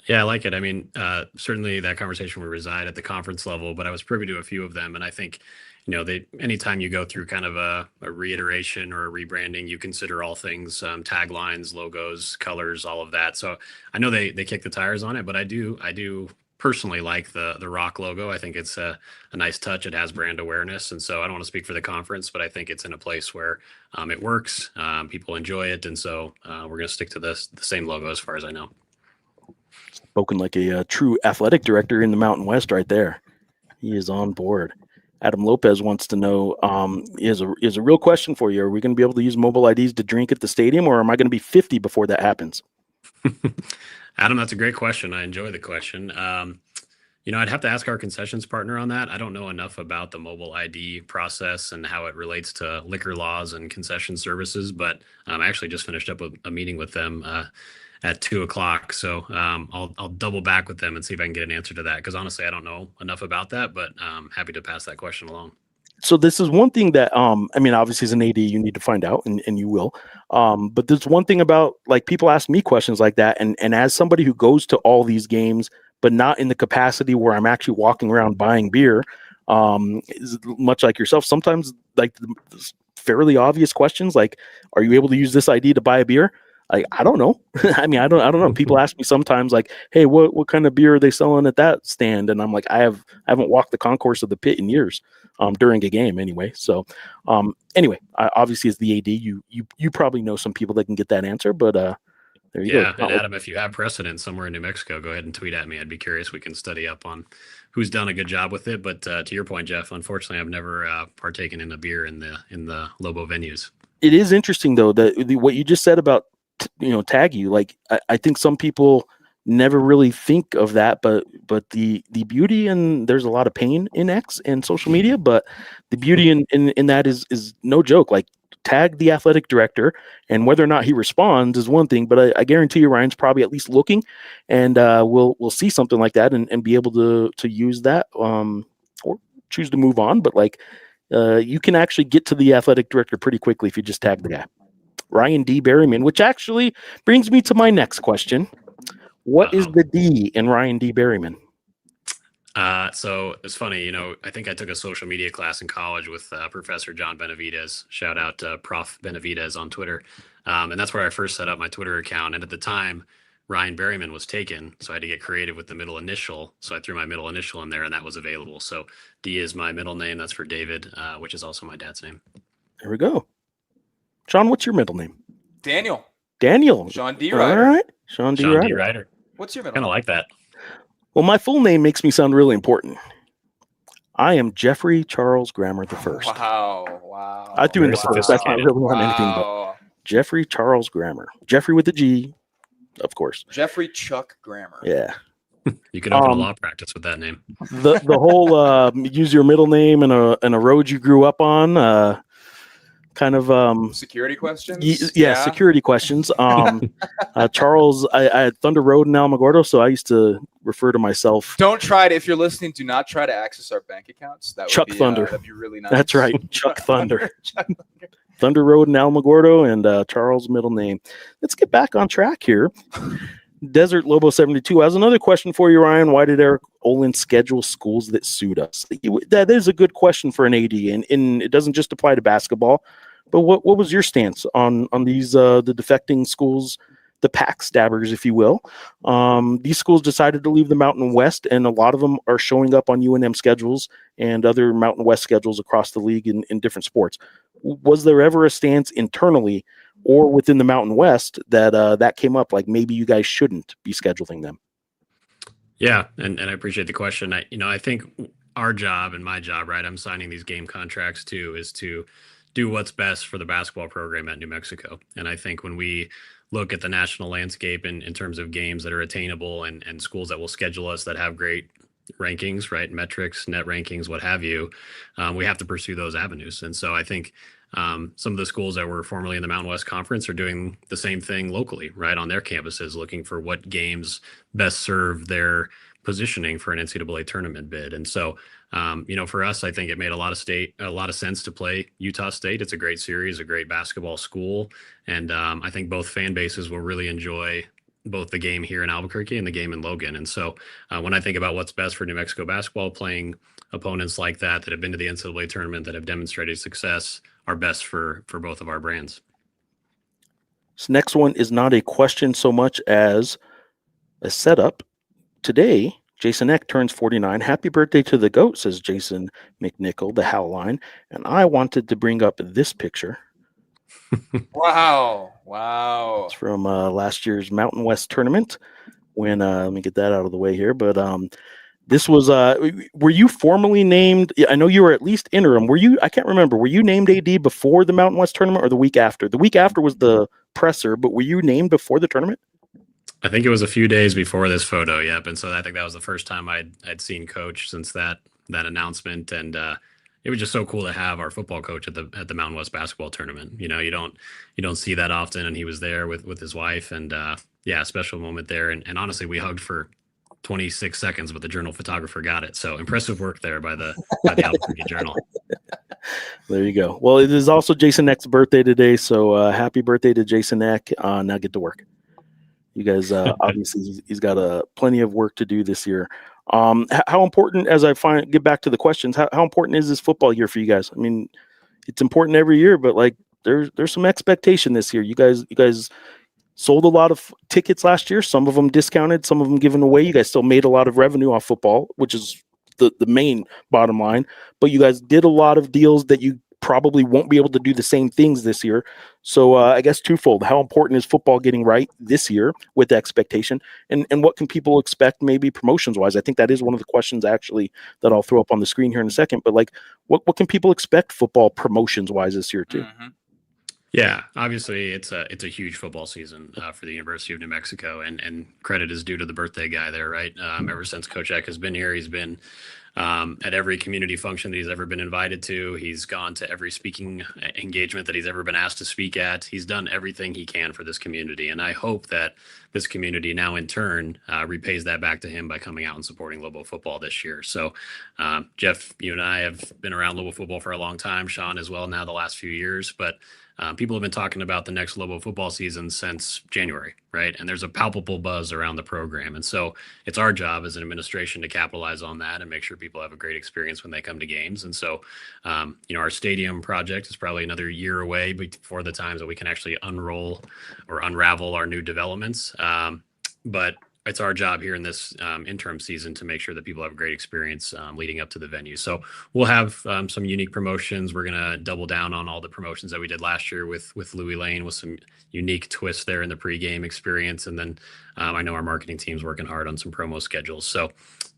Yeah, I like it. I mean, certainly that conversation will reside at the conference level, but I was privy to a few of them, and I think, anytime you go through kind of a reiteration or a rebranding, you consider all things, taglines, logos, colors, all of that. So I know they kick the tires on it, but I do personally like the Rock logo. I think it's a nice touch. It has brand awareness. And so I don't want to speak for the conference, but I think it's in a place where it works. People enjoy it. And so we're going to stick to the same logo as far as I know. Spoken like a true athletic director in the Mountain West right there. He is on board. Adam Lopez wants to know, is a real question for you. Are we going to be able to use mobile IDs to drink at the stadium, or am I going to be 50 before that happens? Adam, that's a great question. I enjoy the question. I'd have to ask our concessions partner on that. I don't know enough about the mobile ID process and how it relates to liquor laws and concession services, but I actually just finished up a meeting with them at 2:00. So I'll double back with them and see if I can get an answer to that. Because honestly, I don't know enough about that, but I'm happy to pass that question along. So this is one thing that, obviously as an AD, you need to find out, and you will. But there's one thing about, like, people ask me questions like that. And as somebody who goes to all these games, but not in the capacity where I'm actually walking around buying beer, much like yourself, sometimes like fairly obvious questions, like, are you able to use this ID to buy a beer? I don't know. I don't know. People ask me sometimes, like, hey, what kind of beer are they selling at that stand? And I'm like, I haven't walked the concourse of the pit in years, during a game anyway. So anyway, obviously as the AD, you probably know some people that can get that answer, but there you go. Yeah, and Adam, if you have precedent somewhere in New Mexico, go ahead and tweet at me. I'd be curious. We can study up on who's done a good job with it. But to your point, Geoff, unfortunately, I've never partaken in a beer in the Lobo venues. It is interesting though that what you just said about tag you, like, I think some people never really think of that, but the beauty, and there's a lot of pain in X and social media, but the beauty in that is no joke. Like, tag the athletic director, and whether or not he responds is one thing, but I guarantee you Ryan's probably at least looking, and we'll see something like that and be able to use that, or choose to move on. But like, you can actually get to the athletic director pretty quickly if you just tag the guy. Ryan D. Berryman, which actually brings me to my next question. What is the D in Ryan D. Berryman? So it's funny, I think I took a social media class in college with Professor John Benavidez. Shout out Prof. Benavidez on Twitter. And that's where I first set up my Twitter account. And at the time, Ryan Berryman was taken, so I had to get creative with the middle initial. So I threw my middle initial in there, and that was available. So D is my middle name. That's for David, which is also my dad's name. There we go. Sean, what's your middle name? Daniel. Sean D. Reider. All right. Sean D. Reider. What's your middle name? Kind of like that. Well, my full name makes me sound really important. I am Jeffrey Charles Grammer the First. Wow. I threw in the first. That's not really on anything, but Jeffrey Charles Grammer. Jeffrey with a G, of course. Jeffrey Chuck Grammer. Yeah. You could open a law practice with that name. The whole use your middle name and a road you grew up on. kind of security questions. Security questions. Charles, I had Thunder Road in Alamogordo, so I used to refer to myself. Don't try to, if you're listening, do not try to access our bank accounts. That Chuck would be, Thunder. That'd be really nice. That's right, Chuck Thunder. Thunder Road in Alamogordo, and Charles' middle name. Let's get back on track here. Desert Lobo 72 has another question for you, Ryan. Why did Eric Olin schedule schools that suit us? That is a good question for an AD, and it doesn't just apply to basketball. But what was your stance on these the defecting schools, the pack stabbers, if you will? These schools decided to leave the Mountain West, and a lot of them are showing up on UNM schedules and other Mountain West schedules across the league in different sports. Was there ever a stance internally or within the Mountain West that came up, like maybe you guys shouldn't be scheduling them? Yeah, and I appreciate the question. I think our job and my job, right, I'm signing these game contracts too, is to do what's best for the basketball program at New Mexico. And I think when we look at the national landscape in terms of games that are attainable and schools that will schedule us that have great rankings, right, metrics, net rankings, what have you, we have to pursue those avenues. And so I think some of the schools that were formerly in the Mountain West Conference are doing the same thing locally, right, on their campuses, looking for what games best serve their positioning for an NCAA tournament bid. And so, for us, I think it made a lot of sense to play Utah State. It's a great series, a great basketball school. And I think both fan bases will really enjoy both the game here in Albuquerque and the game in Logan. And so when I think about what's best for New Mexico basketball, playing opponents like that have been to the NCAA tournament, that have demonstrated success, are best for both of our brands. This next one is not a question so much as a setup. Today, Jason Eck turns 49. Happy birthday to the GOAT, says Jason McNichol, the Howline. And I wanted to bring up this picture. Wow. It's from last year's Mountain West tournament when, let me get that out of the way here. But this was, were you formally named? I know you were at least interim. I can't remember. Were you named AD before the Mountain West tournament or the week after? The week after was the presser, but were you named before the tournament? I think it was a few days before this photo. Yep. And so I think that was the first time I'd seen Coach since that announcement. And it was just so cool to have our football coach at the Mountain West basketball tournament. You don't see that often. And he was there with his wife, and a special moment there. And honestly, we hugged for 26 seconds, but the Journal photographer got it. So impressive work there by the Albuquerque Journal. There you go. Well, it is also Jason Eck's birthday today. So happy birthday to Jason Eck. Now get to work. You guys, obviously, he's got plenty of work to do this year. How important, as I get back to the questions, how important is this football year for you guys? I mean, it's important every year, but like there's some expectation this year. You guys sold a lot of tickets last year. Some of them discounted, some of them given away. You guys still made a lot of revenue off football, which is the main bottom line. But you guys did a lot of deals that you probably won't be able to do the same things this year. So I guess twofold. How important is football getting right this year with the expectation? And what can people expect maybe promotions-wise? I think that is one of the questions actually that I'll throw up on the screen here in a second. But like, what can people expect football promotions-wise this year too? Mm-hmm. Yeah, obviously it's a huge football season for the University of New Mexico, and credit is due to the birthday guy there, right? Ever since Coach Eck has been here, he's been at every community function that he's ever been invited to. He's gone to every speaking engagement that he's ever been asked to speak at. He's done everything he can for this community. And I hope that this community now in turn repays that back to him by coming out and supporting Lobo football this year. So Geoff, you and I have been around Lobo football for a long time. Sean as well now the last few years, but people have been talking about the next Lobo football season since January, right? And there's a palpable buzz around the program. And so it's our job as an administration to capitalize on that and make sure people have a great experience when they come to games. And so, our stadium project is probably another year away before the time that we can actually unroll or unravel our new developments. But it's our job here in this interim season to make sure that people have a great experience leading up to the venue. So we'll have some unique promotions. We're going to double down on all the promotions that we did last year with Louis Lane, with some unique twists there in the pregame experience. And then I know our marketing team's working hard on some promo schedules. So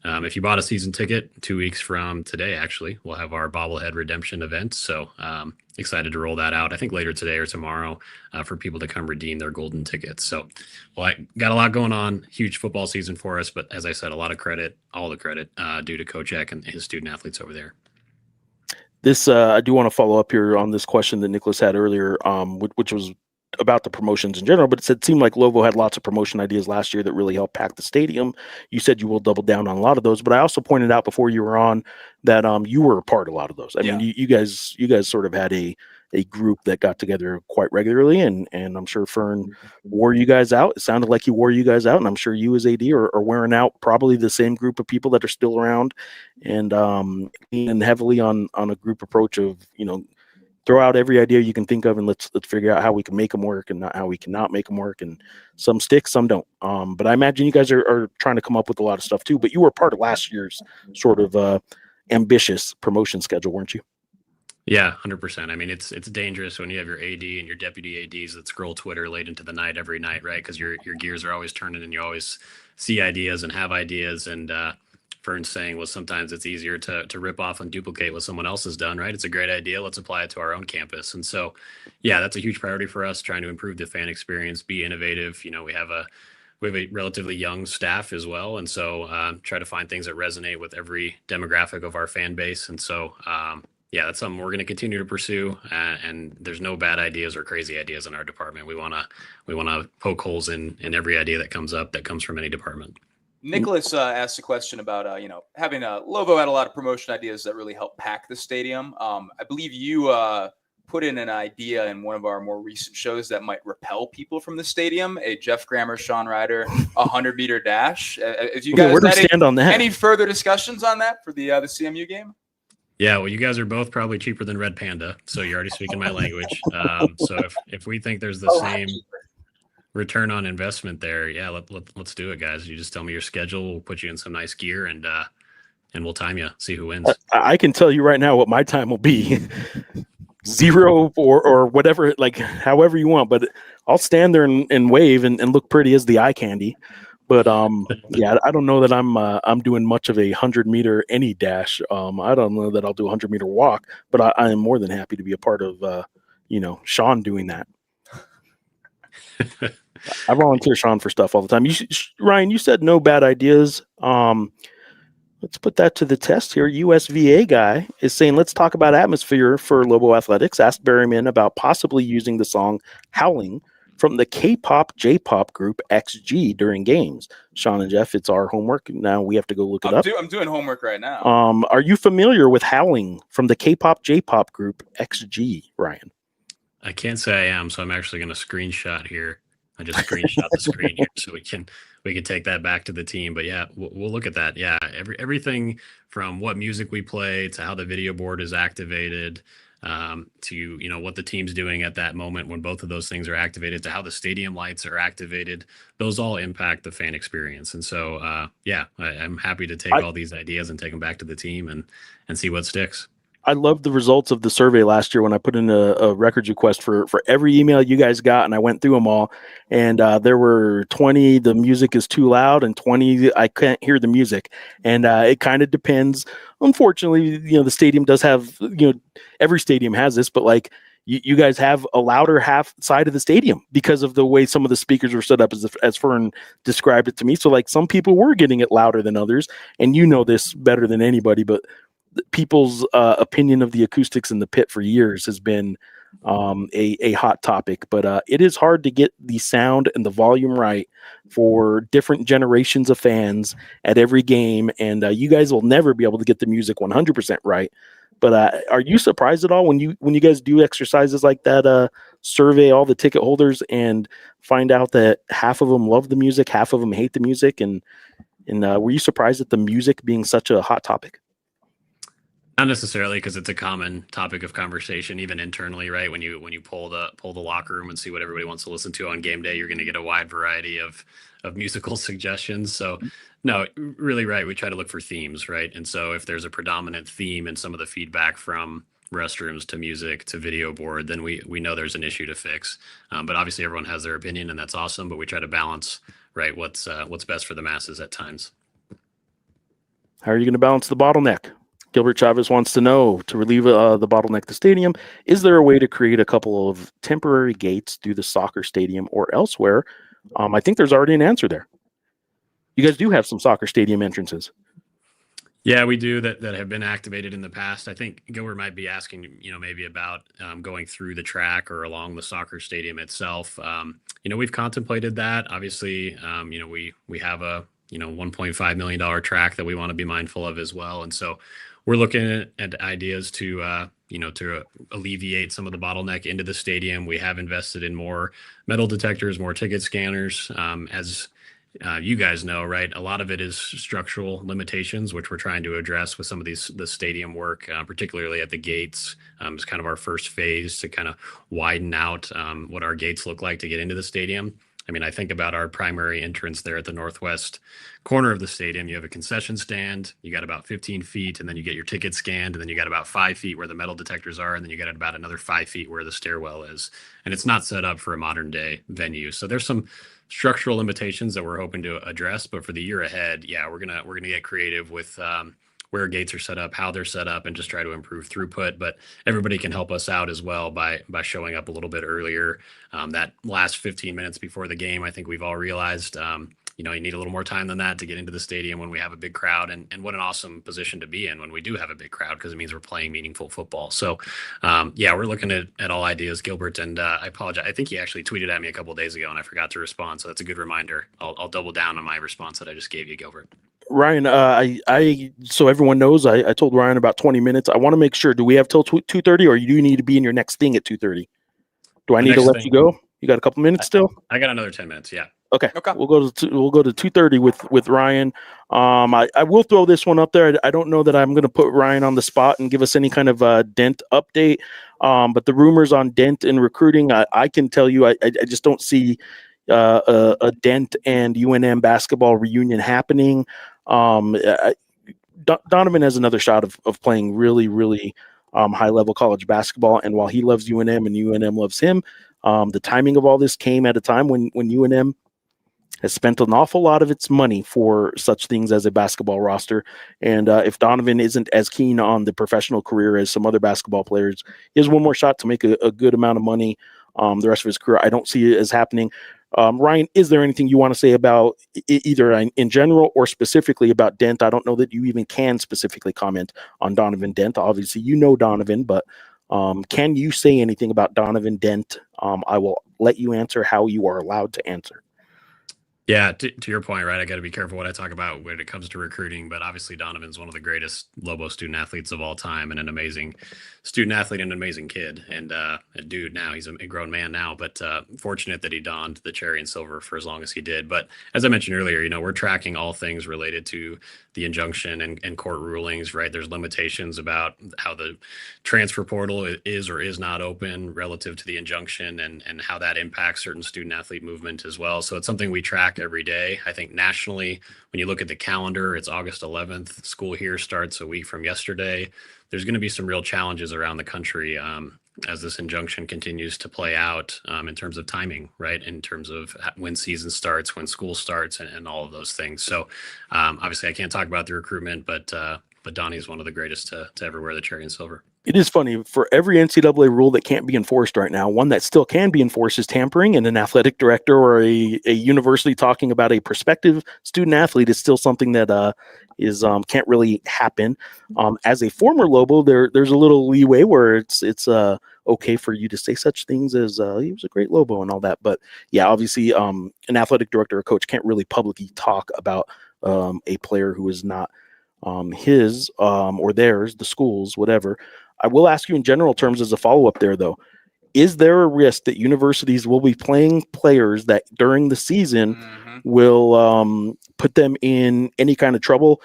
if you bought a season ticket 2 weeks from today, actually, we'll have our bobblehead redemption event. So excited to roll that out, I think later today or tomorrow, for people to come redeem their golden tickets. So, well, I got a lot going on, huge football season for us, but as I said, all the credit due to Coach Eck and his student athletes over there. This I do want to follow up here on this question that Nicholas had earlier, which was about the promotions in general, but it seemed like Lobo had lots of promotion ideas last year that really helped pack the stadium. You said you will double down on a lot of those, but I also pointed out before you were on that you were a part of a lot of those. I mean, you guys sort of had a group that got together quite regularly, and I'm sure Fern wore you guys out. It sounded like he wore you guys out, and I'm sure you as AD are wearing out probably the same group of people that are still around, and heavily on a group approach of, throw out every idea you can think of, and let's figure out how we can make them work and not how we cannot make them work. And some stick, some don't. But I imagine you guys are trying to come up with a lot of stuff too. But you were part of last year's sort of ambitious promotion schedule, weren't you? Yeah, 100%. I mean, it's dangerous when you have your AD and your deputy ADs that scroll Twitter late into the night every night, right? Because your gears are always turning and you always see ideas and have ideas. And Fern's saying was sometimes it's easier to rip off and duplicate what someone else has done, right? It's a great idea. Let's apply it to our own campus. And so, yeah, that's a huge priority for us, trying to improve the fan experience, be innovative. We have a relatively young staff as well. And so try to find things that resonate with every demographic of our fan base. And so, yeah, that's something we're going to continue to pursue. And there's no bad ideas or crazy ideas in our department. We want to poke holes in every idea that comes up that comes from any department. Nicholas asked a question about, having Lobo had a lot of promotion ideas that really helped pack the stadium. I believe you put in an idea in one of our more recent shows that might repel people from the stadium, a Geoff Grammer, Sean Reider, 100-meter dash. If you guys where do we stand on that? Any further discussions on that for the CMU game? Yeah, well, you guys are both probably cheaper than Red Panda, so you're already speaking my language. So if we think there's the same return on investment there, yeah, let's do it, guys. You just tell me your schedule. We'll put you in some nice gear, and we'll time you. See who wins. I can tell you right now what my time will be. 0 or whatever, like however you want. But I'll stand there and wave and look pretty as the eye candy. But yeah, I don't know that I'm doing much of a 100-meter any dash. I don't know that I'll do a 100-meter walk, but I am more than happy to be a part of Sean doing that. I volunteer Sean for stuff all the time. Ryan, you said no bad ideas. Let's put that to the test here. USVA guy is saying, let's talk about atmosphere for Lobo Athletics. Asked Berryman about possibly using the song Howling from the K-pop, J-pop group XG during games. Sean and Geoff, it's our homework. Now we have to go look it up. I'm doing homework right now. Are you familiar with Howling from the K-pop, J-pop group XG, Ryan? I can't say I am, so I'm actually going to screenshot here. I just screenshot the screen here so we can take that back to the team. But yeah, we'll look at that. Yeah, everything from what music we play to how the video board is activated, to what the team's doing at that moment when both of those things are activated, to how the stadium lights are activated. Those all impact the fan experience. And so yeah, I'm happy to take all these ideas and take them back to the team and see what sticks. I loved the results of the survey last year when I put in a records request for every email you guys got, and I went through them all. And there were 20, the music is too loud, and 20, I can't hear the music. And it kind of depends. Unfortunately, the stadium does have, every stadium has this, but like you guys have a louder half side of the stadium because of the way some of the speakers were set up, as Fern described it to me. So like some people were getting it louder than others, and you know this better than anybody, but people's opinion of the acoustics in the pit for years has been a hot topic, but it is hard to get the sound and the volume right for different generations of fans at every game. And you guys will never be able to get the music 100% right. But are you surprised at all when you guys do exercises like that, survey all the ticket holders and find out that half of them love the music, half of them hate the music? And were you surprised at the music being such a hot topic? Not necessarily, because it's a common topic of conversation, even internally, right? When you pull the locker room and see what everybody wants to listen to on game day, you're going to get a wide variety of musical suggestions. So, no, really right. We try to look for themes, right? And so if there's a predominant theme in some of the feedback from restrooms to music to video board, then we know there's an issue to fix. But obviously, everyone has their opinion, and that's awesome. But we try to balance, right, what's best for the masses at times. How are you going to balance the bottleneck? Gilbert Chavez wants to know, to relieve the bottleneck at the stadium, is there a way to create a couple of temporary gates through the soccer stadium or elsewhere? I think there's already an answer there. You guys do have some soccer stadium entrances. Yeah, we do that have been activated in the past. I think Gilbert might be asking, maybe about going through the track or along the soccer stadium itself. We've contemplated that. Obviously, we have a $1.5 million track that we want to be mindful of as well, and so we're looking at ideas to to alleviate some of the bottleneck into the stadium. We have invested in more metal detectors, more ticket scanners, as you guys know, right? A lot of it is structural limitations, which we're trying to address with some of the stadium work, particularly at the gates. It's kind of our first phase to kind of widen out what our gates look like to get into the stadium. I mean, I think about our primary entrance there at the northwest corner of the stadium. You have a concession stand, you got about 15 feet, and then you get your ticket scanned, and then you got about 5 feet where the metal detectors are, and then you got about another 5 feet where the stairwell is. And it's not set up for a modern day venue. So there's some structural limitations that we're hoping to address, but for the year ahead, yeah, we're gonna get creative with where gates are set up, how they're set up, and just try to improve throughput. But everybody can help us out as well by showing up a little bit earlier. That last 15 minutes before the game, I think we've all realized you need a little more time than that to get into the stadium when we have a big crowd, and what an awesome position to be in when we do have a big crowd, because it means we're playing meaningful football. So yeah, we're looking at all ideas, Gilbert, and I apologize. I think he actually tweeted at me a couple of days ago and I forgot to respond. So that's a good reminder. I'll double down on my response that I just gave you, Gilbert. Ryan, so everyone knows, I told Ryan about 20 minutes. I want to make sure, do we have till 2:30, or you need to be in your next thing at 2:30? Do I need to let you go? You got a couple minutes still? I got another 10 minutes. Yeah. Okay. We'll go to 2:30 with Ryan. I will throw this one up there. I don't know that I'm going to put Ryan on the spot and give us any kind of Dent update. But the rumors on Dent and recruiting, I can tell you, I just don't see a Dent and UNM basketball reunion happening. Donovan has another shot of playing really, really high level college basketball. And while he loves UNM and UNM loves him, the timing of all this came at a time when UNM has spent an awful lot of its money for such things as a basketball roster. And if Donovan isn't as keen on the professional career as some other basketball players, he has one more shot to make a good amount of money the rest of his career. I don't see it as happening. Ryan, is there anything you want to say about either in general or specifically about Dent? I don't know that you even can specifically comment on Donovan Dent. Obviously, you know Donovan, but can you say anything about Donovan Dent? I will let you answer how you are allowed to answer. Yeah, to your point, right? I got to be careful what I talk about when it comes to recruiting, but obviously Donovan's one of the greatest Lobo student athletes of all time, and an amazing student athlete and an amazing kid, and a dude now. He's a grown man now, but fortunate that he donned the cherry and silver for as long as he did. But as I mentioned earlier, we're tracking all things related to the injunction and court rulings, right? There's limitations about how the transfer portal is or is not open relative to the injunction, and how that impacts certain student athlete movement as well. So it's something we track every day. I think nationally, when you look at the calendar, it's August 11th. School here starts a week from yesterday. There's going to be some real challenges around the country as this injunction continues to play out in terms of timing, right? In terms of when season starts, when school starts, and all of those things. So obviously I can't talk about the recruitment, but Donnie is one of the greatest to ever wear the cherry and silver. It is funny, for every NCAA rule that can't be enforced right now, one that still can be enforced is tampering, and an athletic director or a university talking about a prospective student athlete is still something that can't really happen. As a former Lobo, there's a little leeway where it's okay for you to say such things as he was a great Lobo and all that. But yeah, obviously an athletic director or coach can't really publicly talk about a player who is not his or theirs, the school's, whatever. I will ask you in general terms as a follow-up there, though. Is there a risk that universities will be playing players that during the season will put them in any kind of trouble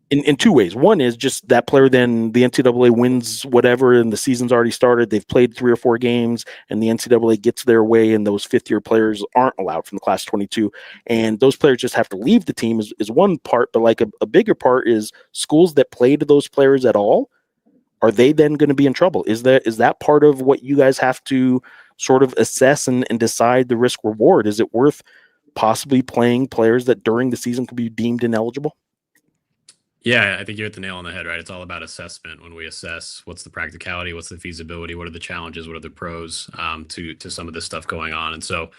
in two ways? One is just that player, then the NCAA wins whatever and the season's already started. They've played 3 or 4 games and the NCAA gets their way and those fifth-year players aren't allowed from the class 22. And those players just have to leave the team is one part, but like a bigger part is schools that played those players at all. Are they then going to be in trouble? Is that part of what you guys have to sort of assess and decide the risk reward? Is it worth possibly playing players that during the season could be deemed ineligible? Yeah, I think you hit the nail on the head, right? It's all about assessment. When we assess what's the practicality, what's the feasibility, what are the challenges, what are the pros to some of this stuff going on. And so,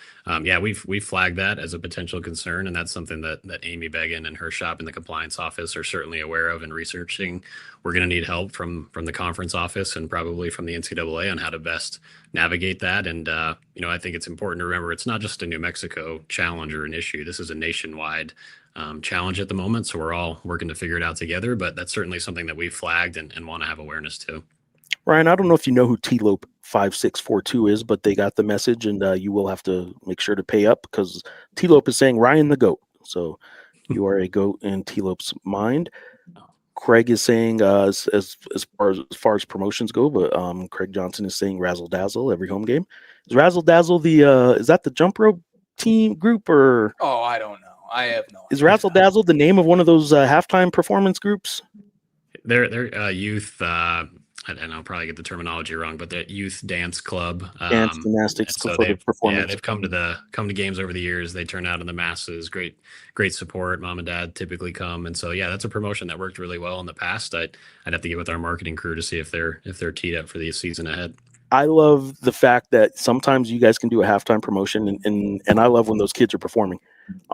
yeah, we've flagged that as a potential concern, and that's something that Amy Began and her shop in the compliance office are certainly aware of and researching. We're going to need help from the conference office and probably from the NCAA on how to best navigate that. And I think it's important to remember it's not just a New Mexico challenge or an issue. This is a nationwide challenge at the moment. So we're all working to figure it out together, but that's certainly something that we've flagged and want to have awareness to. Ryan, I don't know if you know who T-Lope 5642 is, but they got the message, and you will have to make sure to pay up because T-Lope is saying Ryan the GOAT. So you are a GOAT in T-Lope's mind. Craig is saying as far as promotions go, but Craig Johnson is saying Razzle Dazzle every home game. Is Razzle Dazzle is that the jump rope team group or? Oh, I don't know. I have no idea. Is Razzle Dazzle the name of one of those halftime performance groups? They're youth. And I'll probably get the terminology wrong, but the youth dance club, dance gymnastics. So they've come to games over the years. They turn out in the masses. Great support. Mom and dad typically come, and so yeah, that's a promotion that worked really well in the past. I'd have to get with our marketing crew to see if they're teed up for the season ahead. I love the fact that sometimes you guys can do a halftime promotion, and I love when those kids are performing.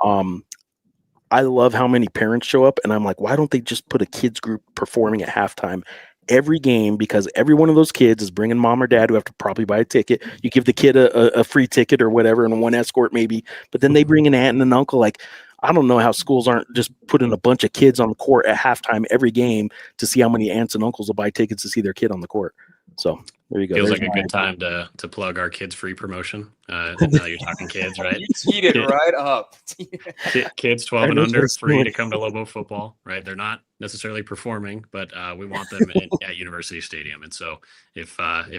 I love how many parents show up, and I'm like, why don't they just put a kids group performing at halftime every game? Because every one of those kids is bringing mom or dad who have to probably buy a ticket. You give the kid a free ticket or whatever and one escort maybe, but then they bring an aunt and an uncle. Like, I don't know how schools aren't just putting a bunch of kids on the court at halftime every game to see how many aunts and uncles will buy tickets to see their kid on the court. So there you go. Feels like a good time to plug our kids free promotion. Now you're talking kids, right? You teed it right up. Kids 12 and under free to come to Lobo football, right? They're not necessarily performing, but we want them at University Stadium. And so if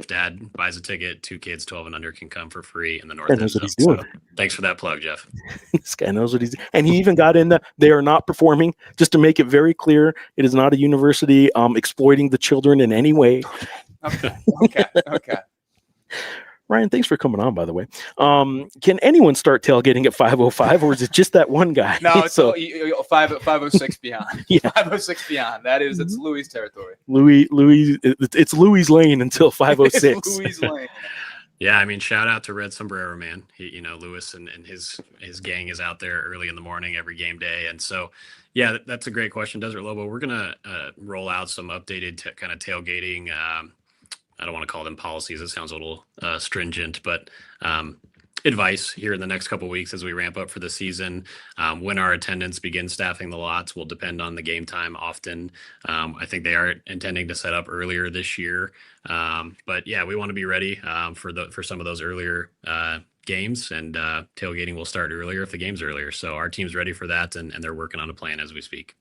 dad buys a ticket, 2 kids 12 and under can come for free in the North End Zone. So thanks for that plug, Jeff. This guy knows what he's doing. And he even got in they are not performing, just to make it very clear. It is not a university exploiting the children in any way. Okay. Ryan, thanks for coming on, by the way. Can anyone start tailgating at 5:05, or is it just that one guy? No, it's 5:06 beyond. Yeah. 5:06 beyond. It's Louis' territory. It's Louis Lane until 5:06. It's Louis Lane. Yeah, I mean, shout out to Red Sombrero Man. Louis and his gang is out there early in the morning every game day, and so yeah, that's a great question, Desert Lobo. We're gonna roll out some updated kind of tailgating. I don't want to call them policies. It sounds a little stringent, but advice here in the next couple of weeks as we ramp up for the season. When our attendants begin staffing the lots will depend on the game time often. I think they are intending to set up earlier this year. But yeah, we want to be ready for some of those earlier games, and tailgating will start earlier if the game's earlier. So our team's ready for that, and they're working on a plan as we speak.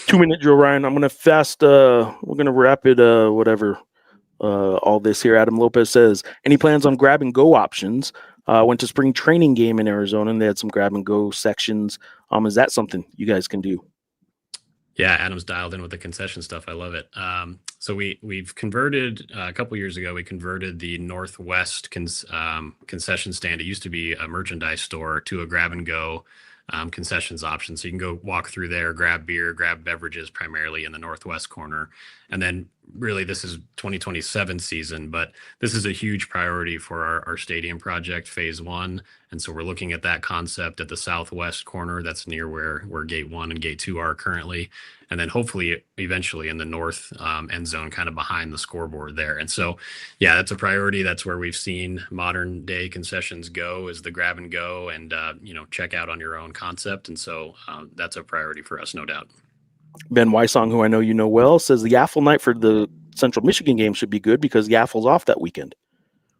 2-minute drill, Ryan. I'm going to fast. We're going to wrap it, whatever. All this here. Adam Lopez says, any plans on grab and go options? Went to spring training game in Arizona, and they had some grab and go sections. Is that something you guys can do? Yeah, Adam's dialed in with the concession stuff. I love it. So we've converted a couple years ago. We converted the Northwest concession stand. It used to be a merchandise store to a grab and go concessions option. So you can go walk through there, grab beer, grab beverages primarily in the Northwest corner. And then really this is 2027 season, but this is a huge priority for our stadium project phase 1. And so we're looking at that concept at the Southwest corner. That's near where gate 1 and gate 2 are currently. And then hopefully eventually in the north end zone, kind of behind the scoreboard there. And so, yeah, that's a priority. That's where we've seen modern day concessions go, is the grab and go and, check out on your own concept. And so that's a priority for us, no doubt. Ben Wysong, who I know you know well, says the Yaffle night for the Central Michigan game should be good because Yaffle's off that weekend.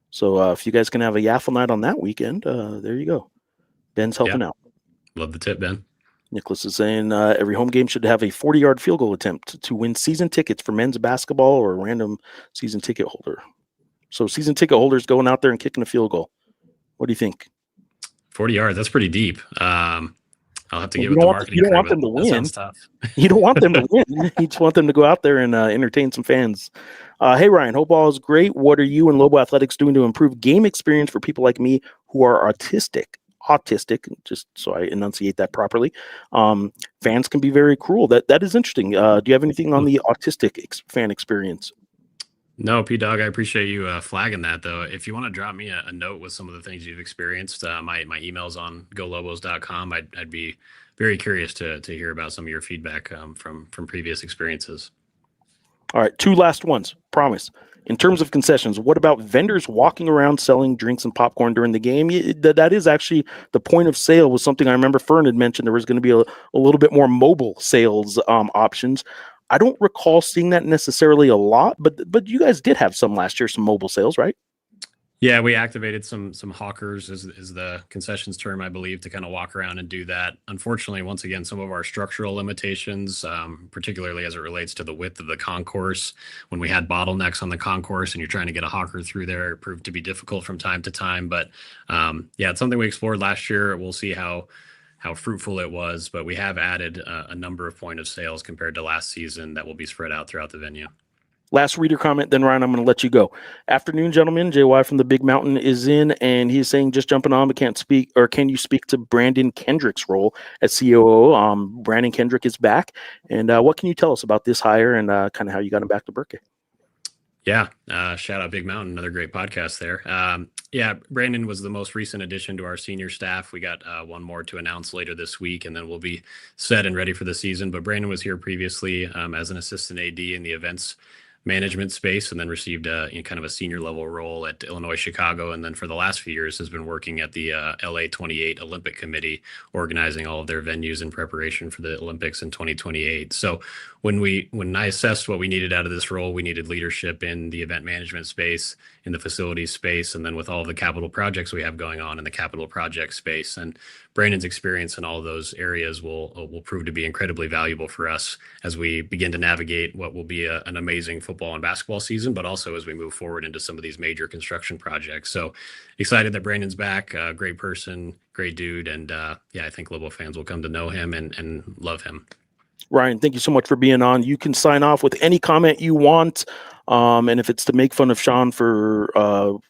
So if you guys can have a Yaffle night on that weekend, there you go. Ben's helping out. Love the tip, Ben. Nicholas is saying every home game should have a 40-yard field goal attempt to win season tickets for men's basketball or a random season ticket holder. So season ticket holders going out there and kicking a field goal. What do you think? 40 yards, that's pretty deep. I'll have to get with the marketing. You don't want them to win. You don't want them to win. You just want them to go out there and entertain some fans. Hey, Ryan, hope all is great. What are you and Lobo Athletics doing to improve game experience for people like me who are autistic? autistic, just so I enunciate that properly, fans can be very cruel. That is interesting. Do you have anything on the autistic fan experience? No, P-Dog, I appreciate you flagging that, though. If you want to drop me a note with some of the things you've experienced, my email's on golobos.com. I'd be very curious to hear about some of your feedback from previous experiences. All right, 2 last ones, promise. In terms of concessions, what about vendors walking around selling drinks and popcorn during the game? That is actually the point of sale was something I remember Fern had mentioned. There was going to be a little bit more mobile sales options. I don't recall seeing that necessarily a lot, but you guys did have some last year, some mobile sales, right? Yeah, we activated some hawkers is the concessions term, I believe, to kind of walk around and do that. Unfortunately, once again, some of our structural limitations, particularly as it relates to the width of the concourse, when we had bottlenecks on the concourse and you're trying to get a hawker through there, it proved to be difficult from time to time. But yeah, it's something we explored last year. We'll see how fruitful it was, but we have added a number of point of sales compared to last season that will be spread out throughout the venue. Last reader comment, then Ryan, I'm going to let you go. Afternoon, gentlemen. JY from the Big Mountain is in, and he's saying, just jumping on, but can't speak, or can you speak to Brandon Kendrick's role as COO? Brandon Kendrick is back, and what can you tell us about this hire and kind of how you got him back to Berkeley? Yeah, shout out Big Mountain, another great podcast there. Yeah, Brandon was the most recent addition to our senior staff. We got one more to announce later this week, and then we'll be set and ready for the season. But Brandon was here previously as an assistant AD in the events management space, and then received kind of a senior level role at Illinois Chicago, and then for the last few years has been working at the LA 28 Olympic Committee, organizing all of their venues in preparation for the Olympics in 2028. So when I assessed what we needed out of this role, we needed leadership in the event management space, in the facilities space, and then with all of the capital projects we have going on in the capital project space. And Brandon's experience in all of those areas will prove to be incredibly valuable for us as we begin to navigate what will be an amazing football and basketball season, but also as we move forward into some of these major construction projects. So excited that Brandon's back. Great person, great dude. And yeah, I think Lobo fans will come to know him and love him. Ryan, thank you so much for being on. You can sign off with any comment you want. And if it's to make fun of Sean for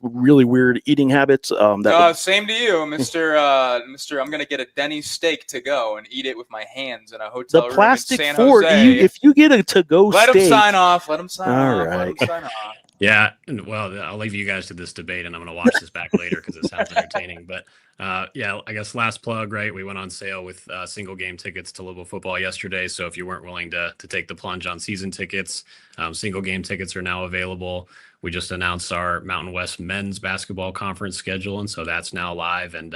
really weird eating habits, same to you, Mister. I'm gonna get a Denny's steak to go and eat it with my hands in a hotel room in San Jose. If you get a to go steak, let him sign off. Let him sign all off. right. Let him sign off. Yeah, well, I'll leave you guys to this debate, and I'm going to watch this back later because it sounds entertaining. But yeah, I guess last plug, right? We went on sale with single game tickets to Lobo football yesterday. So if you weren't willing to take the plunge on season tickets, single game tickets are now available. We just announced our Mountain West men's basketball conference schedule, and so that's now live. And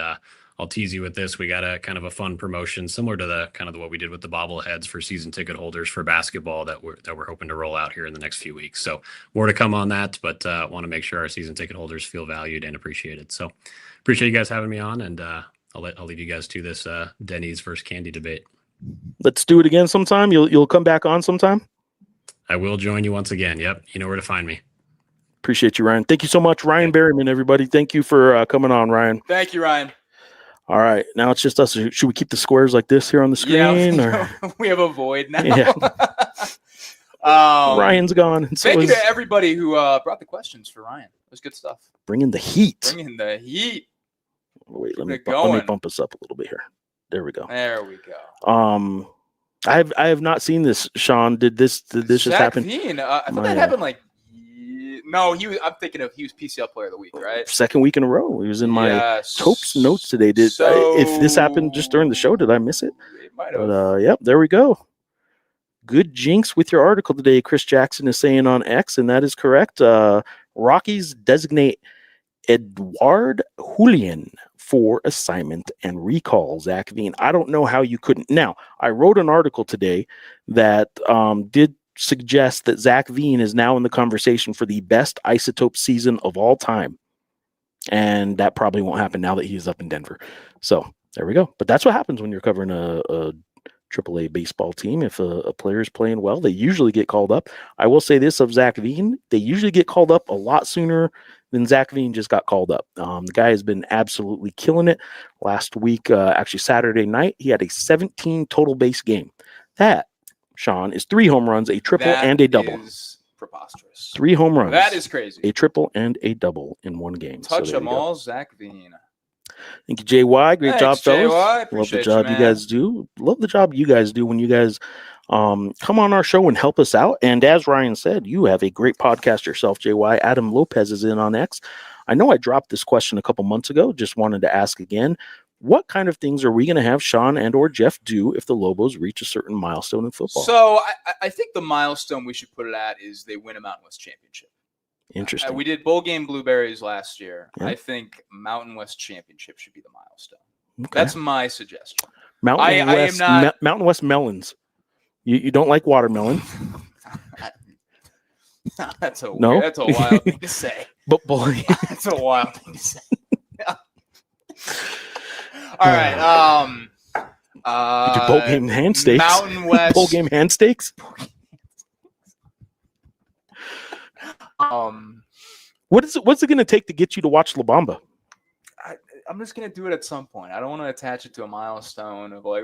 I'll tease you with this. We got a kind of a fun promotion similar to the kind of what we did with the bobbleheads for season ticket holders for basketball that we're hoping to roll out here in the next few weeks. So more to come on that, but want to make sure our season ticket holders feel valued and appreciated. So appreciate you guys having me on, and I'll leave you guys to this Denny's versus candy debate. Let's do it again sometime. You'll come back on sometime. I will join you once again. Yep, you know where to find me. Appreciate you, Ryan. Thank you so much, Ryan Berryman. Everybody, thank you for coming on, Ryan. Thank you, Ryan. All right, now it's just us. Should we keep the squares like this here on the screen? Yeah, we have a void now. Yeah. Ryan's gone. Thank you to everybody who brought the questions for Ryan. It was good stuff. Bringing the heat. Wait, let me bump us up a little bit here. There we go. I have not seen this, Sean. Did this just happen? I thought that happened like. No, I'm thinking of he was PCL Player of the Week, right? Second week in a row. He was in my Topes notes today. If this happened just during the show, did I miss it? It might have. But yep, there we go. Good jinx with your article today. Chris Jackson is saying on X, and that is correct. Rockies designate Edouard Julian for assignment and recall Zach Veen. I don't know how you couldn't. Now, I wrote an article today that did suggest that Zach Veen is now in the conversation for the best Isotope season of all time. And that probably won't happen now that he is up in Denver. So there we go. But that's what happens when you're covering a AAA baseball team. If a player is playing well, they usually get called up. I will say this of Zach Veen, they usually get called up a lot sooner than Zach Veen just got called up. The guy has been absolutely killing it. Last week, actually Saturday night, he had a 17 total base game. That, Sean, is 3 home runs, a triple, and a double. That is preposterous. 3 home runs. That is crazy. A triple and a double in one game. Touch them all, Zach Veen. Thank you, JY. Great job, Thanks, fellas. JY. Love the Appreciate job you, you man. guys do. Love the job you guys do when you guys come on our show and help us out. And as Ryan said, you have a great podcast yourself, JY. Adam Lopez is in on X. I know I dropped this question a couple months ago. Just wanted to ask again. What kind of things are we going to have Sean and or Geoff do if the Lobos reach a certain milestone in football? So I think the milestone we should put it at is they win a Mountain West championship. Interesting. We did bowl game blueberries last year. Yeah. I think Mountain West championship should be the milestone. Okay. That's my suggestion. Mountain West melons. You don't like watermelon. That's a No? That's a wild thing to say. But boy, That's a wild thing to say. All right. you do bowl game hand steaks. Mountain West Bowl game hand steaks. What's it going to take to get you to watch La Bamba? I'm just gonna do it at some point. I don't want to attach it to a milestone of like,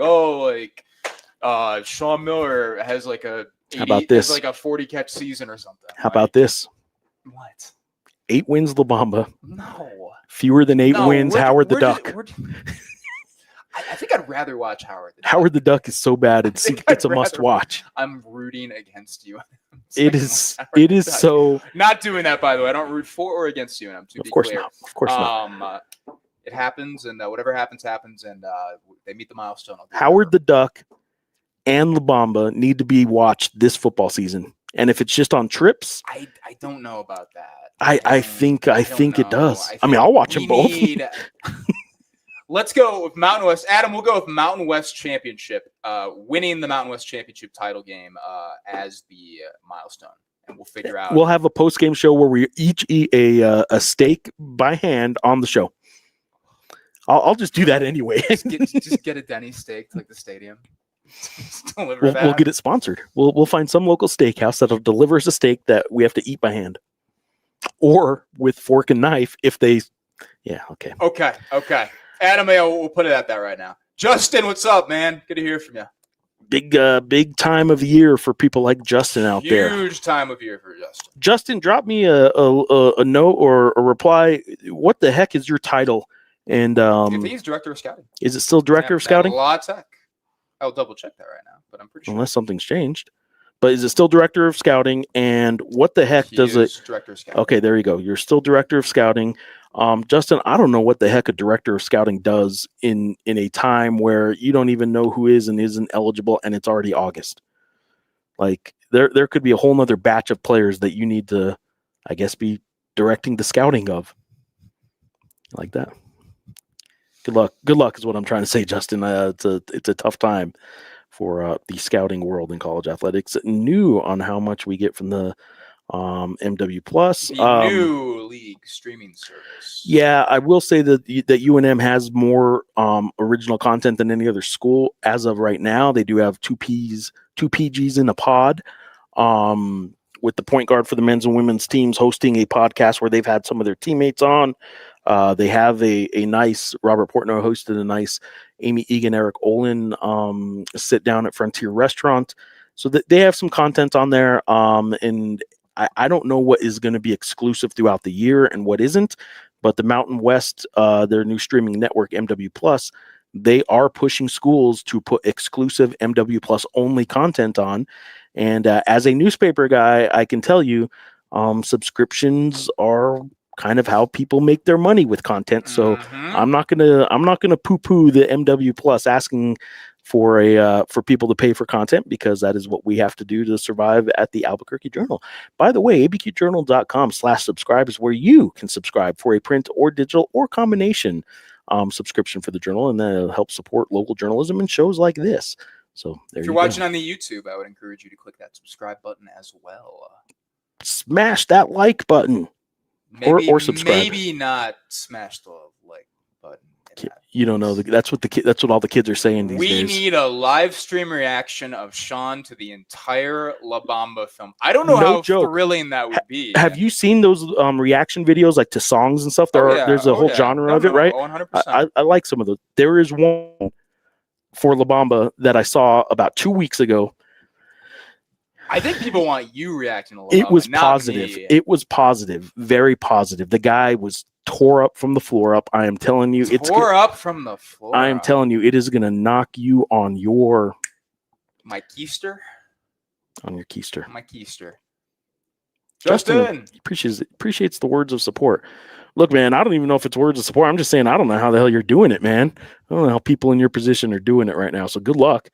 Sean Miller has like a 80, How about this? has like a 40 catch season or something. How about this? What? 8 wins La Bamba. No. Fewer than 8 wins. Howard the Duck. I think I'd rather watch Howard. Howard the Duck is so bad. It's a must watch. I'm rooting against you. It is so. Not doing that, by the way. I don't root for or against you. Of course not. Of course not. It happens, and whatever happens, and they meet the milestone. Howard the Duck and La Bamba need to be watched this football season. And if it's just on trips, I don't know about that. I think it does. I mean, I'll watch them both. Let's go with Mountain West. Adam, we'll go with Mountain West Championship, winning the Mountain West Championship title game as the milestone. And we'll figure out. We'll have a post-game show where we each eat a steak by hand on the show. I'll just do that anyway. just get a Denny's steak to like the stadium. We'll get it sponsored. We'll find some local steakhouse that'll deliver us a steak that we have to eat by hand, or with fork and knife if they. Yeah. Okay. Okay. Adam, we'll put it at that right now. Justin, what's up, man? Good to hear from you. Big time of year for people like Justin out there. Huge time of year for Justin. Justin, drop me a note or a reply. What the heck is your title? And I think he's director of scouting. Is it still director of scouting? La Tech. I'll double check that right now, but I'm pretty sure. Unless something's changed. But is it still director of scouting? And what the heck does it? Director of scouting. Okay, there you go. You're still director of scouting. Justin, I don't know what the heck a director of scouting does in a time where you don't even know who is and isn't eligible, and it's already August. Like there could be a whole nother batch of players that you need to, I guess, be directing the scouting of. Like that. Good luck is what I'm trying to say, Justin. It's a tough time for the scouting world in college athletics. New on how much we get from the MW Plus, the new league streaming service. Yeah, I will say that UNM has more original content than any other school as of right now. They do have two PGs in a pod. With the point guard for the men's and women's teams hosting a podcast where they've had some of their teammates on. They have a nice Robert Portnoy hosted a nice Amy Egan, Eric Olin sit down at Frontier Restaurant. So that they have some content on there. And I don't know what is going to be exclusive throughout the year and what isn't, but the Mountain West, their new streaming network, MW Plus, they are pushing schools to put exclusive MW Plus only content on. And as a newspaper guy, I can tell you subscriptions are kind of how people make their money with content. So I'm not gonna poo-poo the MW Plus asking for people to pay for content, because that is what we have to do to survive at the Albuquerque Journal. By the way, abqjournal.com/subscribe is where you can subscribe for a print or digital or combination subscription for the journal, and that'll help support local journalism and shows like this. So if you're watching on the YouTube, I would encourage you to click that subscribe button as well. Smash that like button. Or subscribe. Maybe not smash the like button. You don't know. That's what all the kids are saying these days. We need a live stream reaction of Sean to the entire La Bamba film. I don't know how thrilling that would be. Have you seen those reaction videos, like to songs and stuff? There's a whole genre of it, right? 100%. I like some of those. There is one for La Bamba that I saw about 2 weeks ago. I think people want you reacting to It was not positive. me. It was positive. Very positive. The guy was tore up from the floor up. I am telling you, tore up from the floor. I am telling you, it is going to knock you on your my keister. On your keister. My keister. Justin appreciates the words of support. Look, man, I don't even know if it's words of support. I'm just saying I don't know how the hell you're doing it, man. I don't know how people in your position are doing it right now. So good luck.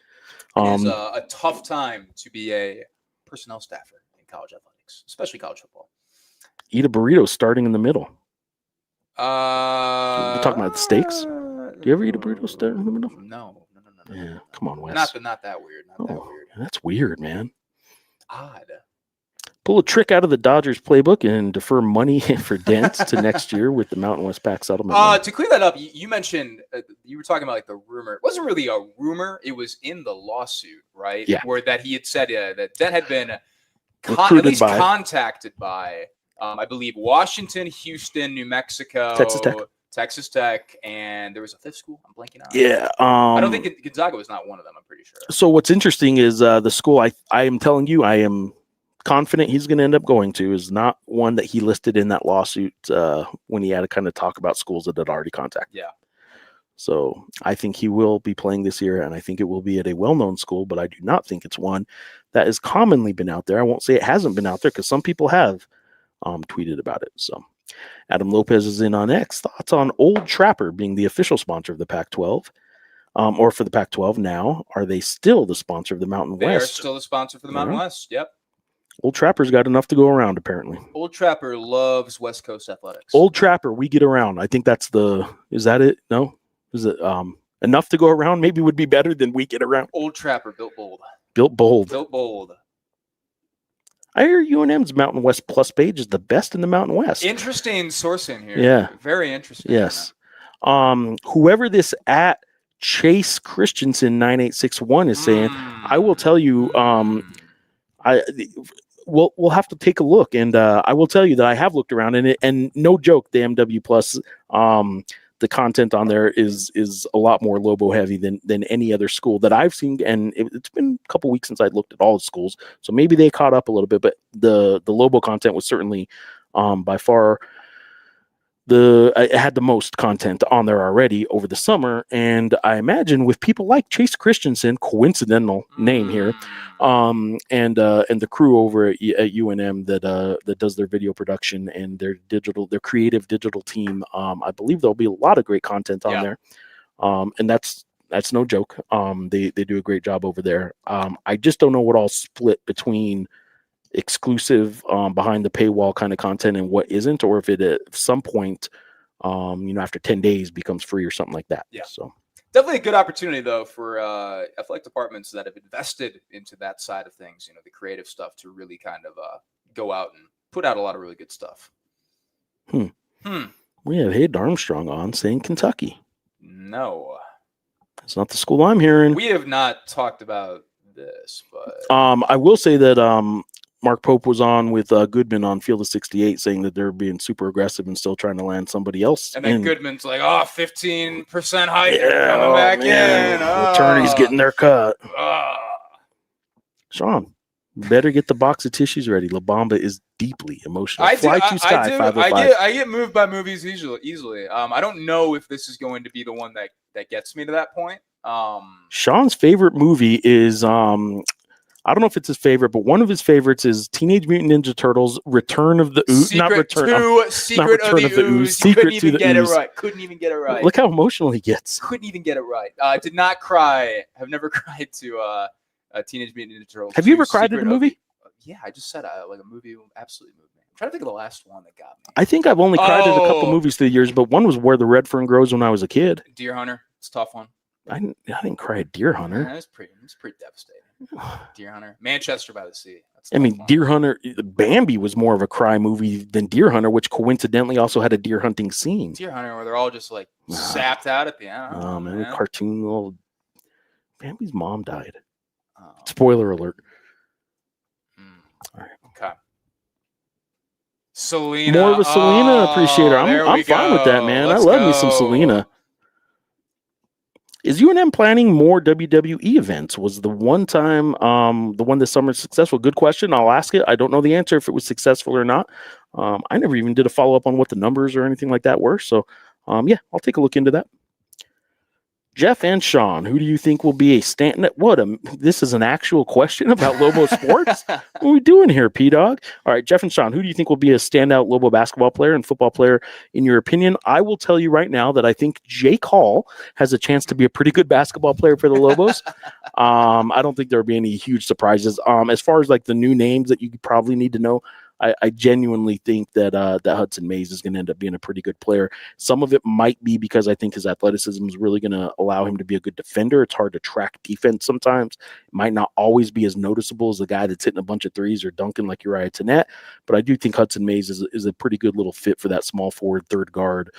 It is a tough time to be a personnel staffer in college athletics, especially college football. Eat a burrito starting in the middle. You're talking about the steaks? Do you ever eat a burrito starting in the middle? No. Yeah, come on, Wes. Not that weird. Not that weird. That's weird, man. Odd. Pull a trick out of the Dodgers playbook and defer money for Dent to next year with the Mountain West PAC settlement. To clear that up, you mentioned you were talking about like the rumor. It wasn't really a rumor. It was in the lawsuit, right? Yeah. Where that he had said that Dent had been contacted by, I believe, Washington, Houston, New Mexico, Texas Tech, and there was a fifth school. I'm blanking out. Yeah. I don't think Gonzaga was not one of them. I'm pretty sure. So what's interesting is the school I am telling you, I am confident he's going to end up going to is not one that he listed in that lawsuit when he had to kind of talk about schools that had already contacted. Yeah. So I think he will be playing this year, and I think it will be at a well-known school, but I do not think it's one that has commonly been out there. I won't say it hasn't been out there because some people have tweeted about it. So Adam Lopez is in on X. Thoughts on Old Trapper being the official sponsor of the Pac-12 or for the Pac-12 now? Are they still the sponsor of the Mountain West? They are still the sponsor for the Mountain West. Yep. Old Trapper's got enough to go around, apparently. Old Trapper loves West Coast athletics. Old Trapper, we get around. I think that's is that it? No? Is it enough to go around? Maybe would be better than we get around. Old Trapper, built bold. Built bold. Built bold. I hear UNM's Mountain West Plus page is the best in the Mountain West. Interesting sourcing here. Yeah. Very interesting. Yes. Whoever this at Chase Christensen 9861 is saying, I will tell you, we'll have to take a look, and I will tell you that I have looked around, and no joke, the MW Plus, the content on there is a lot more Lobo heavy than any other school that I've seen, and it's been a couple weeks since I looked at all the schools, so maybe they caught up a little bit, but the Lobo content was certainly by far it had the most content on there already over the summer, and I imagine with people like Chase Christensen, coincidental name here, and the crew over at UNM that does their video production and their creative digital team, I believe there'll be a lot of great content on there, and that's no joke. They do a great job over there. I just don't know what all split between exclusive behind the paywall kind of content and what isn't, or if it at some point after 10 days becomes free or something like that. So definitely a good opportunity though for athletic departments that have invested into that side of things, the creative stuff, to really kind of go out and put out a lot of really good stuff. We have Hayden Armstrong on saying Kentucky. No, it's not the school I'm hearing. We have not talked about this, but I will say that Mark Pope was on with Goodman on Field of 68 saying that they're being super aggressive and still trying to land somebody else. And then Goodman's like, 15% hike coming back in. The attorney's getting their cut. Sean, better get the box of tissues ready. La Bamba is deeply emotional. I get moved by movies easily. I don't know if this is going to be the one that gets me to that point. Sean's favorite movie is I don't know if it's his favorite, but one of his favorites is Teenage Mutant Ninja Turtles: Return of the Ooze. Secret of the Ooze. Couldn't even get it right. Look how emotional he gets. Couldn't even get it right. Did not cry. Have never cried to Teenage Mutant Ninja Turtles. Have you ever cried at a movie? Yeah, I just said like a movie absolutely moved me. I'm trying to think of the last one that got me. I think I've only cried at a couple movies through the years, but one was Where the Red Fern Grows when I was a kid. Deer Hunter. It's a tough one. I didn't cry at Deer Hunter. Yeah, it's pretty devastating. Deer Hunter, Manchester by the Sea. Deer Hunter, Bambi was more of a cry movie than Deer Hunter, which coincidentally also had a deer hunting scene. Deer Hunter, where they're all just like sapped out at the end. Oh man, cartoon little Bambi's mom died. Spoiler alert. All right, okay. Selena, more of a Selena appreciator. I'm fine with that, man. I love me some Selena. Is UNM planning more WWE events? Was the one time, the one this summer successful? Good question. I'll ask it. I don't know the answer if it was successful or not. I never even did a follow up on what the numbers or anything like that were. So, yeah, I'll take a look into that. Geoff and Sean, who do you think will be a stand? This is an actual question about Lobo sports? What are we doing here, P-Dog? All right, Geoff and Sean, who do you think will be a standout Lobo basketball player and football player in your opinion? I will tell you right now that I think Jake Hall has a chance to be a pretty good basketball player for the Lobos. I don't think there'll be any huge surprises. As far as like the new names that you probably need to know, I genuinely think that that Hudson Mays is going to end up being a pretty good player. Some of it might be because I think his athleticism is really going to allow him to be a good defender. It's hard to track defense sometimes. It might not always be as noticeable as the guy that's hitting a bunch of threes or dunking like Uriah Tenet, but I do think Hudson Mays is a pretty good little fit for that small forward, third guard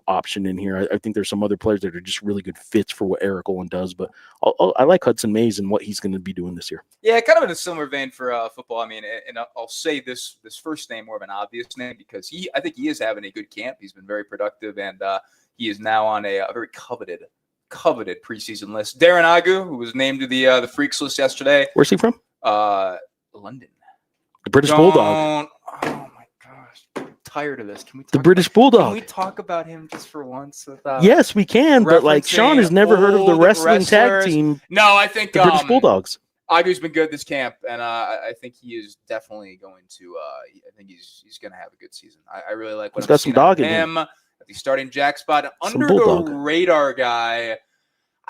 option in here. I think there's some other players that are just really good fits for what Eric Olin does, but I like Hudson Mays and what he's going to be doing this year. Yeah, kind of in a similar vein for football. I mean, and I'll say this first name more of an obvious name because I think he is having a good camp. He's been very productive, and he is now on a very coveted preseason list. Darren Agu, who was named to the Freaks list yesterday. Where's he from? London. The British Bulldog. Oh my gosh, I'm tired of this. Can we talk the British Bulldog? Can we talk about him just for once? Without yes, we can. But like Sean has never heard of the wrestling tag team. No, I think the British Bulldogs. Agu's been good this camp, and I think he is definitely going to. I think he's going to have a good season. I really like what I'm seeing out of him. He's starting jack spot under the radar guy.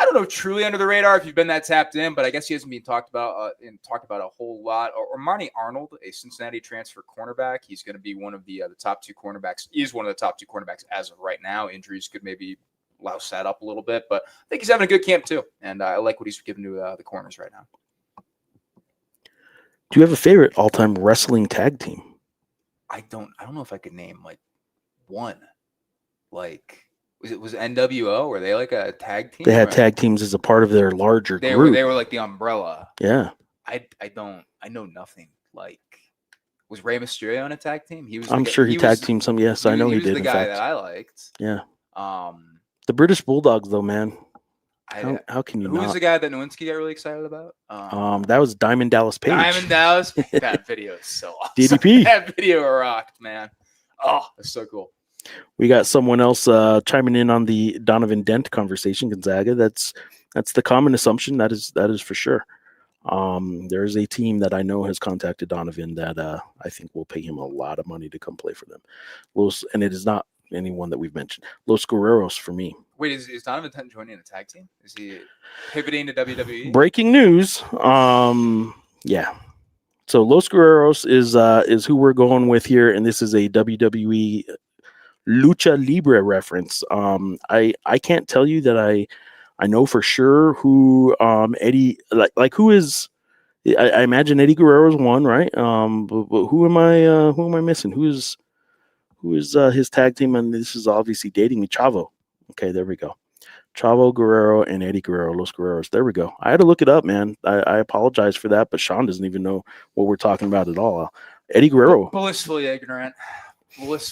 I don't know truly under the radar if you've been that tapped in, but I guess he hasn't been talked about a whole lot. Or Marnie Arnold, a Cincinnati transfer cornerback. He's going to be one of the top two cornerbacks. Is one of the top two cornerbacks as of right now. Injuries could maybe louse that up a little bit, but I think he's having a good camp too, and I like what he's giving to the corners right now. Do you have a favorite all-time wrestling tag team? I don't know if I could name like one. Like was NWO? Were they like a tag team? They had tag teams as a part of their larger group. They were like the umbrella. Yeah. I know nothing. Like was Rey Mysterio on a tag team? I'm sure he tag teamed some. Yes, I know he did. He was the guy that I liked. Yeah. The British Bulldogs, though, man. How can you Who was the guy that Nowinski got really excited about? That was Diamond Dallas Page. Diamond Dallas. That video is so awesome. DDP. That video rocked, man. Oh, that's so cool. We got someone else chiming in on the Donovan Dent conversation, Gonzaga. That's the common assumption. That is for sure. There is a team that I know has contacted Donovan that I think will pay him a lot of money to come play for them. And it is not anyone that we've mentioned. Los Guerreros for me. Wait, is Donovan Dent joining a tag team? Is he pivoting to WWE? Breaking news. Yeah. So Los Guerreros is who we're going with here, and this is a WWE Lucha Libre reference. I can't tell you that I know for sure who Eddie like who is. I imagine Eddie Guerrero's one, right? But who am I missing? Who is his tag team? And this is obviously dating me. Chavo. Okay, there we go. Chavo Guerrero and Eddie Guerrero, Los Guerreros. There we go. I had to look it up, man. I apologize for that, but Sean doesn't even know what we're talking about at all. Eddie Guerrero. Blissfully ignorant.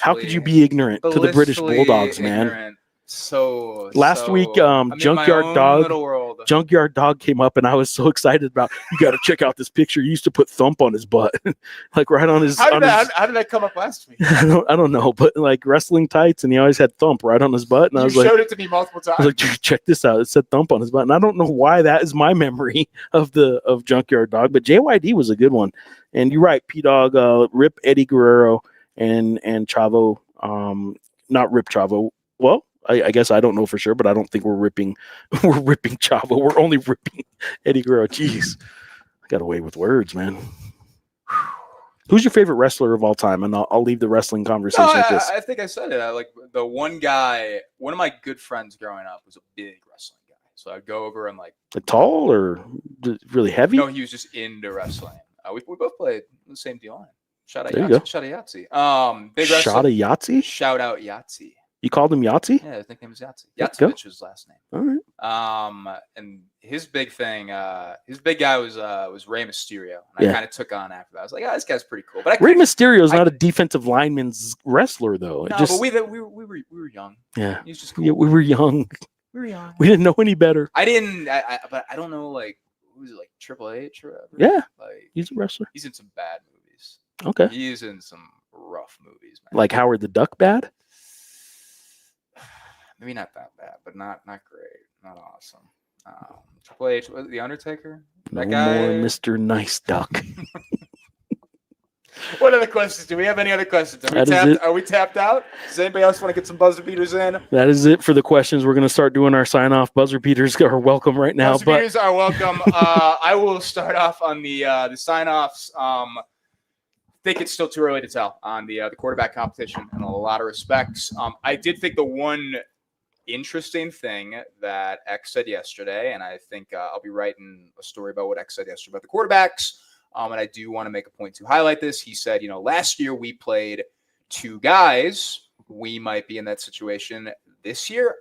How could you be ignorant to the British Bulldogs, man? So last week, Junkyard Dog came up, and I was so excited about. You got to check out this picture. He used to put Thump on his butt, like right on his. How did that come up last week? I don't know, but like wrestling tights, and he always had Thump right on his butt. And I was showed it to me multiple times. I was like, check this out. It said Thump on his butt, and I don't know why that is my memory of Junkyard Dog, but JYD was a good one. And you're right, P-Dog, Rip Eddie Guerrero and Chavo, not Rip Chavo. Well. I guess I don't know for sure, but I don't think we're ripping Chavo. We're only ripping Eddie Guerrero. Jeez, I got away with words, man. Who's your favorite wrestler of all time? And I'll leave the wrestling conversation with this. I think I said it. I like the one guy. One of my good friends growing up was a big wrestling guy. So I'd go over and like tall or really heavy. No, he was just into wrestling. We both played the same D line. Shout out Yahtzee. Big wrestler. Shout out Yahtzee. Shout out Yahtzee. You called him Yahtzee? Yeah, his nickname is Yahtzee. Yahtzee's his last name. All right. And his big thing, his big guy was Rey Mysterio. And I kind of took on after that. I was like, this guy's pretty cool. But Rey Mysterio is not a defensive lineman's wrestler, though. But we were young. Yeah. He's just cool. Yeah, we were young. We didn't know any better. I didn't. But I don't know. Like, who was it? Like Triple H or whatever. Yeah, like he's a wrestler. He's in some bad movies. Okay, he's in some rough movies, man. Like Howard the Duck bad. Maybe not that bad, but not great, not awesome. Triple H, The Undertaker. That guy. More Mr. Nice Duck. What other questions? Do we have any other questions? Are we tapped out? Does anybody else want to get some buzzer beaters in? That is it for the questions. We're going to start doing our sign-off. Buzzer beaters are welcome right now. Buzzer beaters are welcome. I will start off on the sign-offs. I think it's still too early to tell on the quarterback competition in a lot of respects. I did think the one interesting thing that X said yesterday, and I think I'll be writing a story about what X said yesterday about the quarterbacks. And I do want to make a point to highlight this. He said, last year we played 2 guys. We might be in that situation this year.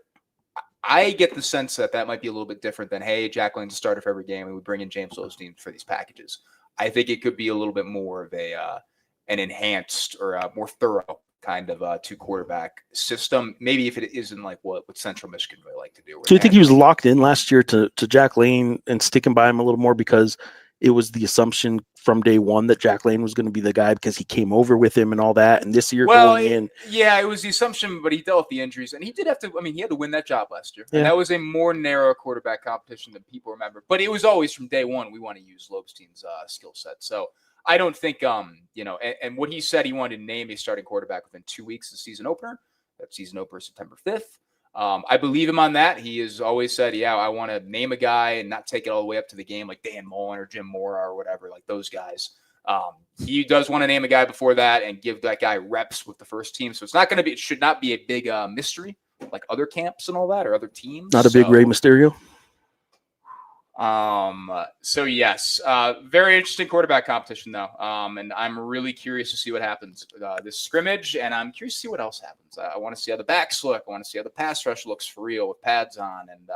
I get the sense that might be a little bit different than, hey, Jack Lane's a starter for every game, and we bring in James Osteen for these packages. I think it could be a little bit more of an enhanced or a more thorough kind of 2-quarterback system. Maybe if it isn't like what Central Michigan really like to do. Do you think he was locked in last year to Jack Lane and sticking by him a little more because it was the assumption from day one that Jack Lane was going to be the guy because he came over with him and all that? And this year going in. Yeah, it was the assumption, but he dealt with the injuries. And he did have to, he had to win that job last year. Yeah. And that was a more narrow quarterback competition than people remember. But it was always from day one, we want to use Lobstein's skill set. So I don't think, and what he said, he wanted to name a starting quarterback within 2 weeks of the season opener. That season opener September 5th. I believe him on that. He has always said, yeah, I want to name a guy and not take it all the way up to the game like Dan Mullen or Jim Mora or whatever, like those guys. He does want to name a guy before that and give that guy reps with the first team. So it should not be a big mystery like other camps and all that or other teams. Not a big Rey Mysterio. So yes, very interesting quarterback competition though. And I'm really curious to see what happens this scrimmage, and I'm curious to see what else happens. I want to see how the backs look. I want to see how the pass rush looks for real with pads on, and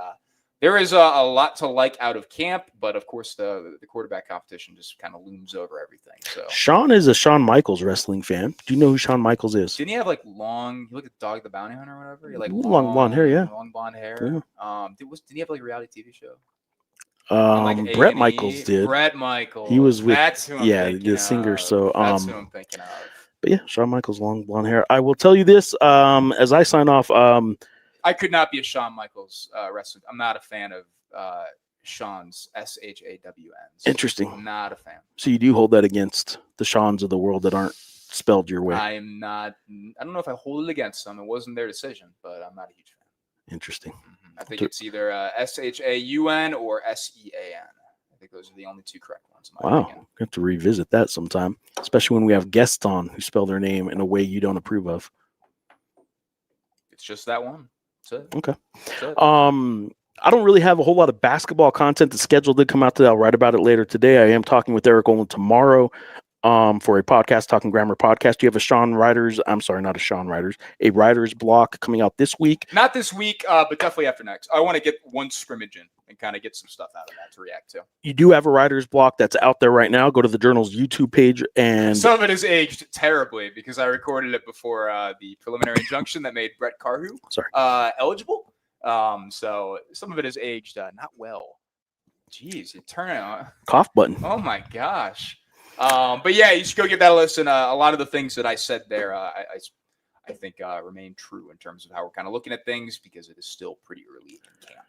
there is a lot to like out of camp, but of course the quarterback competition just kind of looms over everything. So Shawn is a Shawn Michaels wrestling fan. Do you know who Shawn Michaels is? Didn't he have like long? You look at Dog the Bounty Hunter or whatever. He had, like long blonde hair, yeah. Long blonde hair. Yeah. Didn't he have like a reality TV show? Brett Michaels did. Brett Michaels. He was with the singer. So that's who I'm thinking of. But yeah, Shawn Michaels, long blonde hair. I will tell you this, as I sign off. I could not be a Shawn Michaels wrestler. I'm not a fan of Shawn's SHAWNs. Interesting. I'm not a fan. So you do hold that against the Shawns of the world that aren't spelled your way. I'm not. I don't know if I hold it against them. It wasn't their decision, but I'm not a huge fan. Interesting. I think it's either SHAUN or SEAN. I think those are the only 2 correct ones. Wow. We have to revisit that sometime, especially when we have guests on who spell their name in a way you don't approve of. It's just that one. That's it. Okay. That's it. I don't really have a whole lot of basketball content. The schedule did come out today. I'll write about it later today. I am talking with Eric Olin tomorrow for a podcast, Talking Grammar podcast. You have a Reiders block coming out this week. Not this week, but definitely after next. I want to get one scrimmage in and kind of get some stuff out of that to react to. You do have a Reiders block that's out there right now. Go to the Journal's YouTube page, and some of it is aged terribly because I recorded it before the preliminary injunction that made Brett Carhu eligible. So some of it is aged not well. Jeez, you turn it cough button. Oh my gosh. But yeah, you should go give that a listen. A lot of the things that I said there, I think remain true in terms of how we're kind of looking at things because it is still pretty early in camp.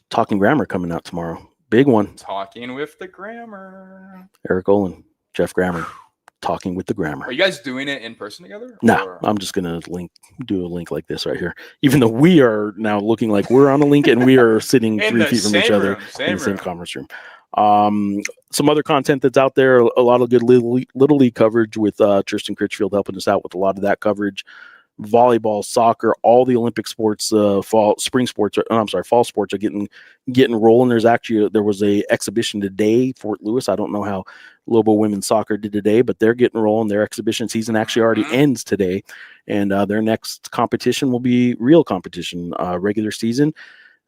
Talking Grammar coming out tomorrow. Big one. Talking with the Grammar. Eric Olin, Geoff Grammar. Talking with the Grammar. Are you guys doing it in person together? No, I'm just going to do a link like this right here. Even though we are now looking like we're on a link and we are sitting 3 feet from each other in the same conference room. Some other content that's out there, a lot of good little league coverage with Tristan Critchfield helping us out with a lot of that coverage. Volleyball, soccer, all the Olympic sports, fall sports are getting rolling. There was a exhibition today, Fort Lewis. I don't know how Lobo women's soccer did today, but they're getting rolling. Their exhibition season actually already ends today, and their next competition will be real competition, regular season.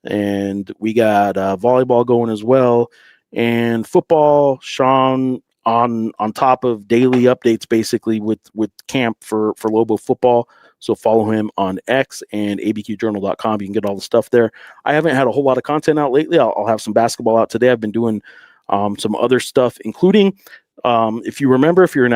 And we got volleyball going as well, and football. Sean on top of daily updates, basically with camp for Lobo football. So follow him on X and abqjournal.com. You can get all the stuff there. I haven't had a whole lot of content out lately. I'll have some basketball out today. I've been doing some other stuff, including if you remember, if you're in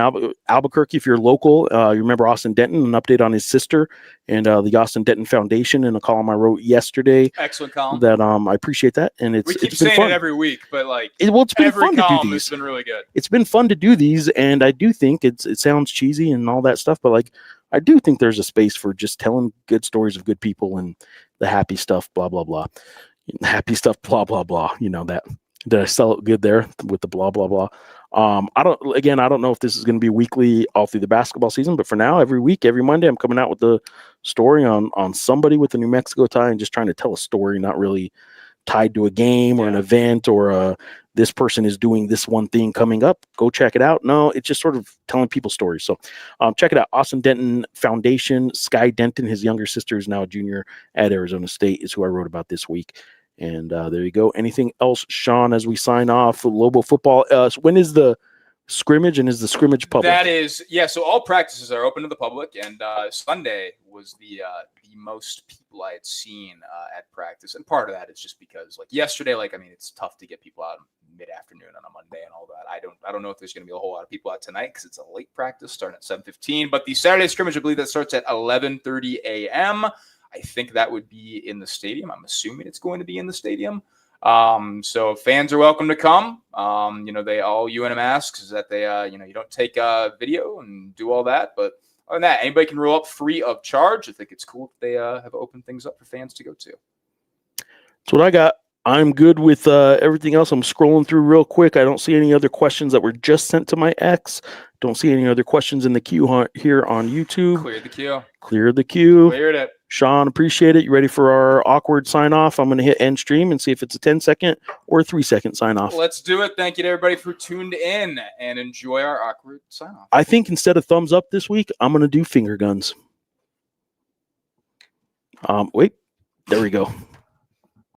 Albuquerque, if you're local, you remember Austin Denton, an update on his sister and the Austin Denton Foundation in a column I wrote yesterday. Excellent column. That I appreciate that, and we keep it's been saying fun. it every week, but like it's been fun to do these. It's been really good. It's been fun to do these, and I do think it sounds cheesy and all that stuff, but like I do think there's a space for just telling good stories of good people and the happy stuff, blah blah blah, happy stuff, blah blah blah. You know that. Did I sell it good there with the blah blah blah? I don't know if this is going to be weekly all through the basketball season, but for now, every week, every Monday, I'm coming out with the story on somebody with a New Mexico tie and just trying to tell a story, not really tied to a game or an event or this person is doing this one thing coming up. Go check it out. No, it's just sort of telling people stories. So check it out. Austin Denton Foundation. Sky Denton, his younger sister, is now a junior at Arizona State, is who I wrote about this week. And there you go. Anything else, Sean, as we sign off Lobo football? So when is the scrimmage, and is the scrimmage public? That is, so all practices are open to the public, and Sunday was the most people I had seen at practice. And part of that is just because, like, yesterday, it's tough to get people out mid-afternoon on a Monday and all that. I don't know if there's going to be a whole lot of people out tonight because it's a late practice starting at 7:15. But the Saturday scrimmage, I believe that starts at 11:30 a.m. I think that would be in the stadium. I'm assuming it's going to be in the stadium. So fans are welcome to come. They all UNM asks is that they, you don't take video and do all that. But other than that, anybody can roll up free of charge. I think it's cool that they have opened things up for fans to go to. That's what I got. I'm good with everything else. I'm scrolling through real quick. I don't see any other questions that were just sent to my X. Don't see any other questions in the queue here on YouTube. Cleared the queue. Cleared the queue. Cleared it. Sean, appreciate it. You ready for our awkward sign off? I'm going to hit end stream and see if it's a 10-second or a 3-second sign off. Let's do it. Thank you to everybody who tuned in and enjoy our awkward sign off. I think instead of thumbs up this week, I'm going to do finger guns. Wait, there we go.